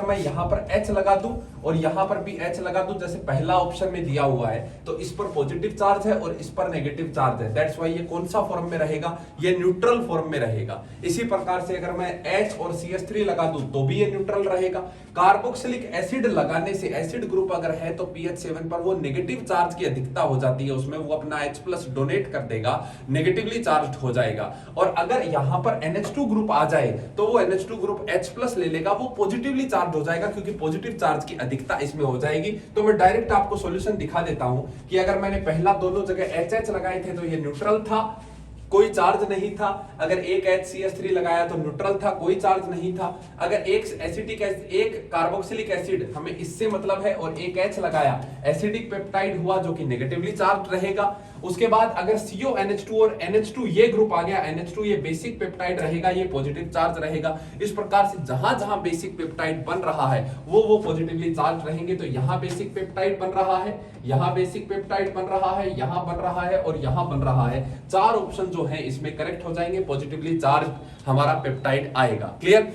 मैं यहां पर H लगा दूं और यहां पर भी H लगा दूं जैसे पहला ऑप्शन में दिया हुआ है, तो इस पर पॉजिटिव चार्ज है और इस पर नेगेटिव चार्ज है। दैट्स व्हाई ये कौन सा फॉर्म में रहेगा, ये न्यूट्रल फॉर्म में रहेगा। इसी प्रकार से अगर मैं H और CH3 लगा दूं तो भी ये न्यूट्रल रहेगा। कार्बोक्सिलिक एसिड लगाने से एसिड ग्रुप अगर है तो pH 7 पर वो नेगेटिव चार्ज की अधिकता हो जाती है, उसमें वो अपना H+ डोनेट कर देगा, नेगेटिवली चार्ज्ड हो जाएगा। और अगर यहां पर NH2 ग्रुप आ जाए तो वो NH2 ग्रुप H+ ले लेगा, वो पॉजिटिवली चार्ज हो जाएगा क्योंकि पॉजिटिव चार्ज की अधिकता इसमें हो जाएगी। तो मैं डायरेक्ट आपको सॉल्यूशन दिखा देता हूं कि अगर मैंने पहला दोनों जगह HH लगाए थे तो ये न्यूट्रल था, कोई चार्ज नहीं था। अगर एक HCH3 लगाया तो न्यूट्रल था, कोई चार्ज नहीं था। अगर एक कार्बोक्सिलिक एसिड, हमें इससे मतलब है, और एक H लगाया, एसिडिक पेप्टाइड हुआ जो कि नेगेटिवली चार्ज रहेगा। उसके बाद अगर CONH2 और NH2 ये ग्रुप आ गया, NH2 ये बेसिक पेप्टाइड रहेगा, ये पॉजिटिव चार्ज रहेगा। इस प्रकार से जहां जहां बेसिक पेप्टाइड बन रहा है वो पॉजिटिवली चार्ज रहेंगे। तो यहां बेसिक पेप्टाइड बन रहा है, यहां बेसिक पेप्टाइड बन रहा है, यहां बन रहा है और यहां बन रहा है। चार ऑप्शन जो है इसमें करेक्ट हो जाएंगे, पॉजिटिवली चार्ज हमारा पेप्टाइड आएगा। क्लियर।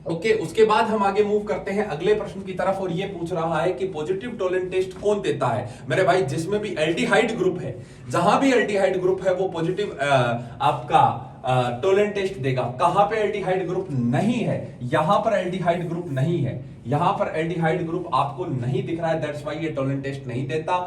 ओके, उसके बाद हम आगे मूव करते हैं अगले प्रश्न की तरफ और ये पूछ रहा है कि पॉजिटिव टोलेंट टेस्ट कौन देता है। मेरे भाई जिसमें भी एल्डिहाइड ग्रुप है, जहां भी एल्डिहाइड ग्रुप है वो पॉजिटिव आपका टोलेंट टेस्ट देगा। कहां पे एल्डिहाइड ग्रुप नहीं है, यहां पर एल्डिहाइड ग्रुप नहीं है, यहां पर एल्डिहाइड ग्रुप आपको नहीं दिख रहा है, दैट्स व्हाई ये टोलेंट टेस्ट नहीं देता।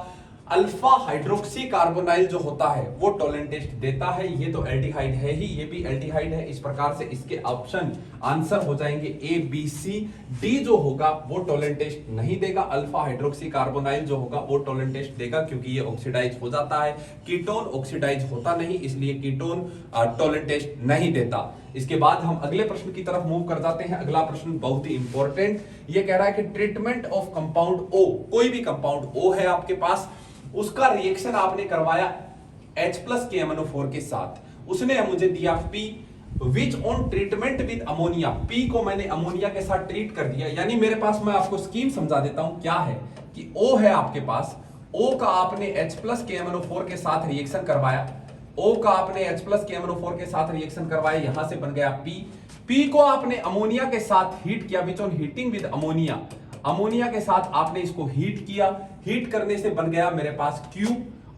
अल्फा हाइड्रोक्सी कार्बोनाइल जो होता है वो टोलन टेस्ट देता है। ये तो एल्डिहाइड है ही, ये भी एल्डिहाइड है। इस प्रकार से इसके ऑप्शन आंसर हो जाएंगे ए बी सी। डी जो होगा वो टोलन टेस्ट नहीं देगा। अल्फा हाइड्रोक्सी कार्बोनाइल जो होगा वो टोलन टेस्ट देगा, क्योंकि ये ऑक्सीडाइज हो जाता है। कीटोन ऑक्सीडाइज होता नहीं, इसलिए कीटोन टोलन टेस्ट नहीं देता। इसके बाद हम अगले प्रश्न की तरफ मूव कर जाते हैं। अगला प्रश्न बहुत ही इंपॉर्टेंट, ये कह रहा है कि ट्रीटमेंट ऑफ कंपाउंड ओ, कोई भी कंपाउंड ओ है आपके पास, उसका रिएक्शन आपने करवाया H प्लस के MnO4 के साथ, उसने मुझे दिया P which on treatment with ammonia. P को मैंने अमोनिया के साथ ट्रीट कर दिया, यानी मेरे पास, मैं आपको स्कीम समझा देता हूं क्या है कि O है आपके पास, O का आपने H प्लस के MnO4 के साथ रिएक्शन करवाया, O का आपने H प्लस के MnO4 के साथ रिएक्शन करवाया, यहां से बन गया P को आपने अमोनिया के साथ हीट किया which on heating with ammonia, ammonia के साथ आपने इसको हीट किया, हीट करने से बन गया मेरे पास Q,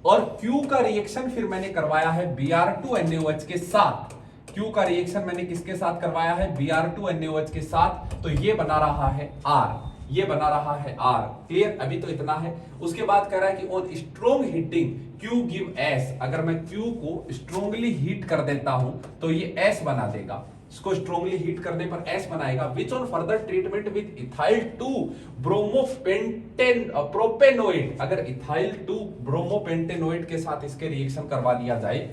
और Q का रिएक्शन फिर मैंने करवाया है Br2NaOH के साथ। Q का रिएक्शन मैंने किसके साथ करवाया है? Br2NaOH के साथ, तो ये बना रहा है R, ये बना रहा है R। क्लियर? अभी तो इतना है। उसके बाद कह रहा है कि on strong heating Q give S, अगर मैं Q को स्ट्रॉन्गली हीट कर देता हूं तो ये S बना देगा, इसको स्ट्रॉन्गली हीट करने पर S बनाएगा। Which on further treatment with ethyl 2 bromopentane propanoate, अगर इथाइल 2 ब्रोमोपेंटेनोएट के साथ इसके रिएक्शन करवा दिया जाए,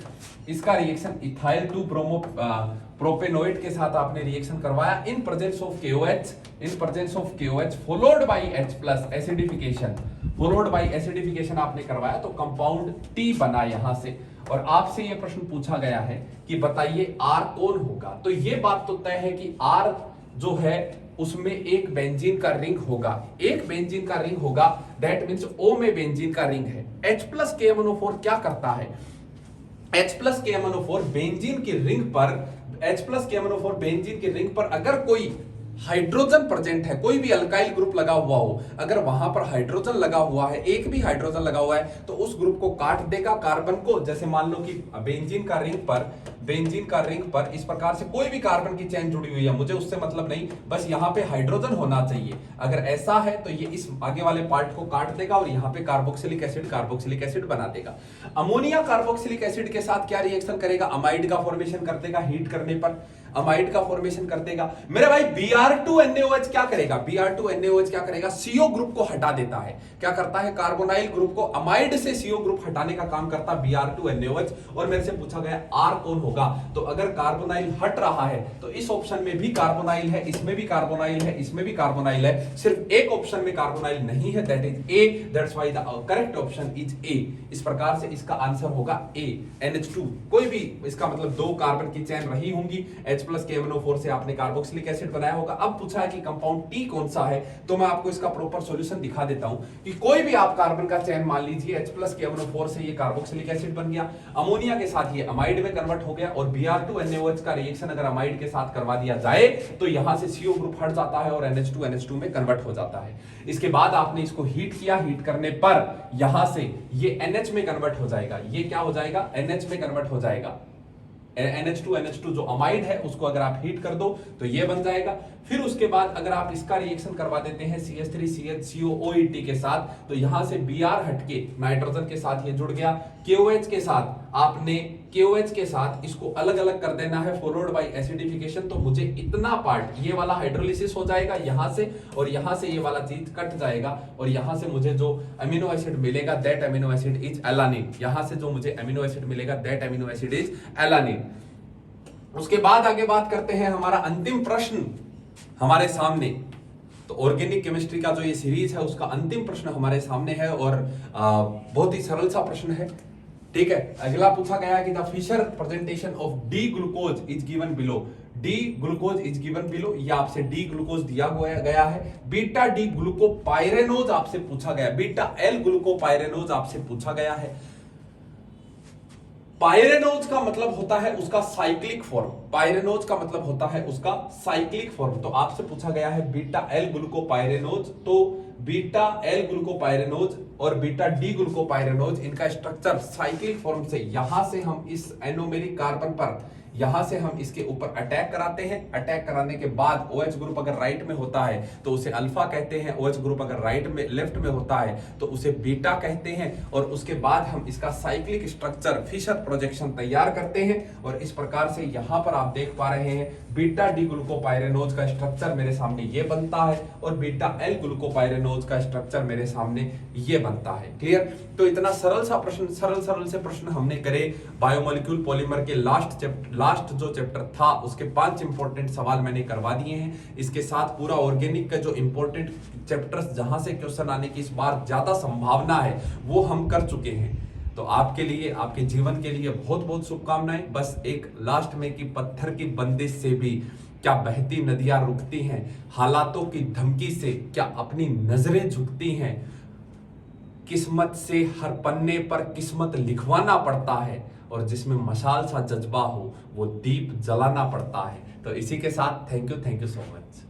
इसका रिएक्शन इथाइल 2 प्रोपेनोएट के साथ आपने रिएक्शन करवाया in presence of KOH, in presence of KOH followed by H plus acidification, followed by acidification आपने करवाया, तो कंपाउंड T बना यहां से। और आपसे यह प्रश्न पूछा गया है कि बताइए R कौन होगा, तो यह बात तो तय है कि R जो है उसमें एक बेंजीन का रिंग होगा, एक बेंजीन का रिंग होगा, दैट मींस O में बेंजीन का रिंग है। H प्लस के MnO4 क्या करता है? H प्लस के MnO4 बेंजीन की रिंग पर, H प्लस के MnO4 बेंजीन की रिंग पर अगर कोई हाइड्रोजन प्रेजेंट है, कोई भी अल्काइल ग्रुप लगा हुआ हो, अगर वहां पर हाइड्रोजन लगा हुआ है, एक भी हाइड्रोजन लगा हुआ है, तो उस ग्रुप को काट देगा, कार्बन को। जैसे मान लो कि बेंजीन का रिंग पर इस प्रकार से कोई भी कार्बन की चेन जुड़ी हुई है, मुझे उससे मतलब नहीं, बस यहां पे हाइड्रोजन होना चाहिए। अगर ऐसा है तो ये इस आगे वाले पार्ट को काट देगा और यहां पे कार्बोक्सिलिक एसिड बना देगा। अमोनिया कार्बोक्सिलिक एसिड के साथ क्या रिएक्शन करेगा? अमाइड का फॉर्मेशन कर देगा, हीट करने पर अमाइड का फॉर्मेशन कर देगा। मेरे भाई Br2NaOH क्या करेगा? Br2NaOH क्या करेगा? CO ग्रुप को हटा देता है। क्या करता है? कार्बोनाइल ग्रुप को अमाइड से CO ग्रुप हटाने का काम करता है Br2NaOH। और मेरे से पूछा गया R कौन होगा, तो अगर कार्बोनाइल हट रहा है तो इस ऑप्शन में भी कार्बोनाइल है, इसमें भी कार्बोनाइल है, इसमें भी कार्बोनाइल है, सिर्फ एक ऑप्शन में कार्बोनाइल नहीं है, that is A, that's why the correct option is A। इस प्रकार से इसका आंसर होगा A, NH2। कोई भी इसका मतलब दो कार्बन की चेन रही होंगी, H प्लस के MnO4 से आपने कार्बोक्सिलिक एसिड बनाया होगा। अब पूछा है कि कंपाउंड T कौन सा है, तो मैं आपको इसका प्रॉपर सॉल्यूशन दिखा देता हूं कि कोई भी आप कार्बन का चेन मान लीजिए, H प्लस के MnO4 से ये कार्बोक्सिलिक एसिड बन गया, अमोनिया के साथ ये अमाइड में कन्वर्ट हो गया, और Br2NaOH का रिएक्शन अगर अमाइड के साथ करवा दिया जाए तो यहां से CO ग्रुप हट जाता है और NH2 में कन्वर्ट हो जाता है। इसके बाद आपने इसको हीट किया, हीट करने पर यहां से ये NH में कन्वर्ट हो जाएगा, ये क्या हो जाएगा? NH में कन्वर्ट हो जाएगा। NH2 जो अमाइड है उसको अगर आप हीट कर दो तो ये बन जाएगा। फिर उसके बाद अगर आप इसका रिएक्शन करवा देते हैं CH3CHCOOET के साथ, तो यहां से Br हटके नाइट्रोजन के साथ ये जुड़ गया, KOH के साथ आपने KOH के साथ इसको अलग अलग कर देना है फॉलोड बाय एसिडिफिकेशन। तो मुझे इतना पार्ट, ये वाला हाइड्रोलिसिस हो जाएगा यहां से, और यहां से ये वाला चीज कट जाएगा, और यहां से मुझे जो अमीनो एसिड मिलेगा that amino acid is alanine. यहां से जो मुझे अमीनो एसिड मिलेगा that amino acid is alanine. उसके बाद आगे बात करते हैं, हमारा अंतिम प्रश्न हमारे सामने, तो ऑर्गेनिक केमिस्ट्री का जो ये सीरीज है उसका अंतिम प्रश्न हमारे सामने है, और बहुत ही सरल सा प्रश्न है। ठीक है, अगला पूछा गया है कि the Fischer presentation of D glucose is given below. D glucose is given below, ये आपसे डी ग्लूकोज दिया गया है। बीटा डी ग्लूकोपाइरेनोज आपसे पूछा गया, बीटा एल ग्लूकोपाइरेनोज आपसे पूछा गया है। पाइरेनोज का मतलब होता है उसका साइक्लिक फॉर्म, पाइरेनोज का मतलब होता है उसका साइक्लिक फॉर्म। तो आपसे पूछा गया है बीटा एल ग्लूकोपाइरेनोज, तो बीटा एल ग्लूकोपाइरेनोज और बीटा डी ग्लूकोपाइरेनोज, इनका स्ट्रक्चर साइक्लिक फॉर्म से, यहां से हम इस एनोमेरिक कार्बन पर यहां से हम इसके ऊपर अटैक कराते हैं। अटैक कराने के बाद OH ग्रुप अगर राइट में होता है तो उसे अल्फा कहते हैं, OH ग्रुप अगर राइट में लेफ्ट में होता है तो उसे बीटा कहते हैं। और उसके बाद हम इसका साइक्लिक स्ट्रक्चर फिशर प्रोजेक्शन तैयार करते हैं और इस प्रकार से यहां पर आप देख पा रहे हैं बीटा डी ग्लूकोपाइरेनोज का स्ट्रक्चर मेरे सामने ये बनता है और बीटा एल ग्लूकोपाइरेनोज का स्ट्रक्चर मेरे सामने ये बनता है। क्लियर? तो इतना सरल से प्रश्न हमने करे बायोमोलिक्यूल पॉलीमर के लास्ट जो चैप्टर था उसके 5 इंपॉर्टेंट सवाल मैंने करवा दिए हैं। इसके साथ पूरा ऑर्गेनिक का जो इंपॉर्टेंट चैप्टर्स जहां से क्वेश्चन आने की इस बार ज्यादा संभावना है वो हम कर चुके हैं। तो आपके लिए, आपके जीवन के लिए बहुत बहुत शुभकामनाएं। बस एक लास्ट में कि पत्थर की बंदिश से भी क्या बहती नदियां रुकती हैं, हालातों की धमकी से क्या अपनी नजरें झुकती हैं, किस्मत से हर पन्ने पर किस्मत लिखवाना पड़ता है और जिसमें मशाल सा जज्बा हो वो दीप जलाना पड़ता है। तो इसी के साथ थैंक यू सो मच।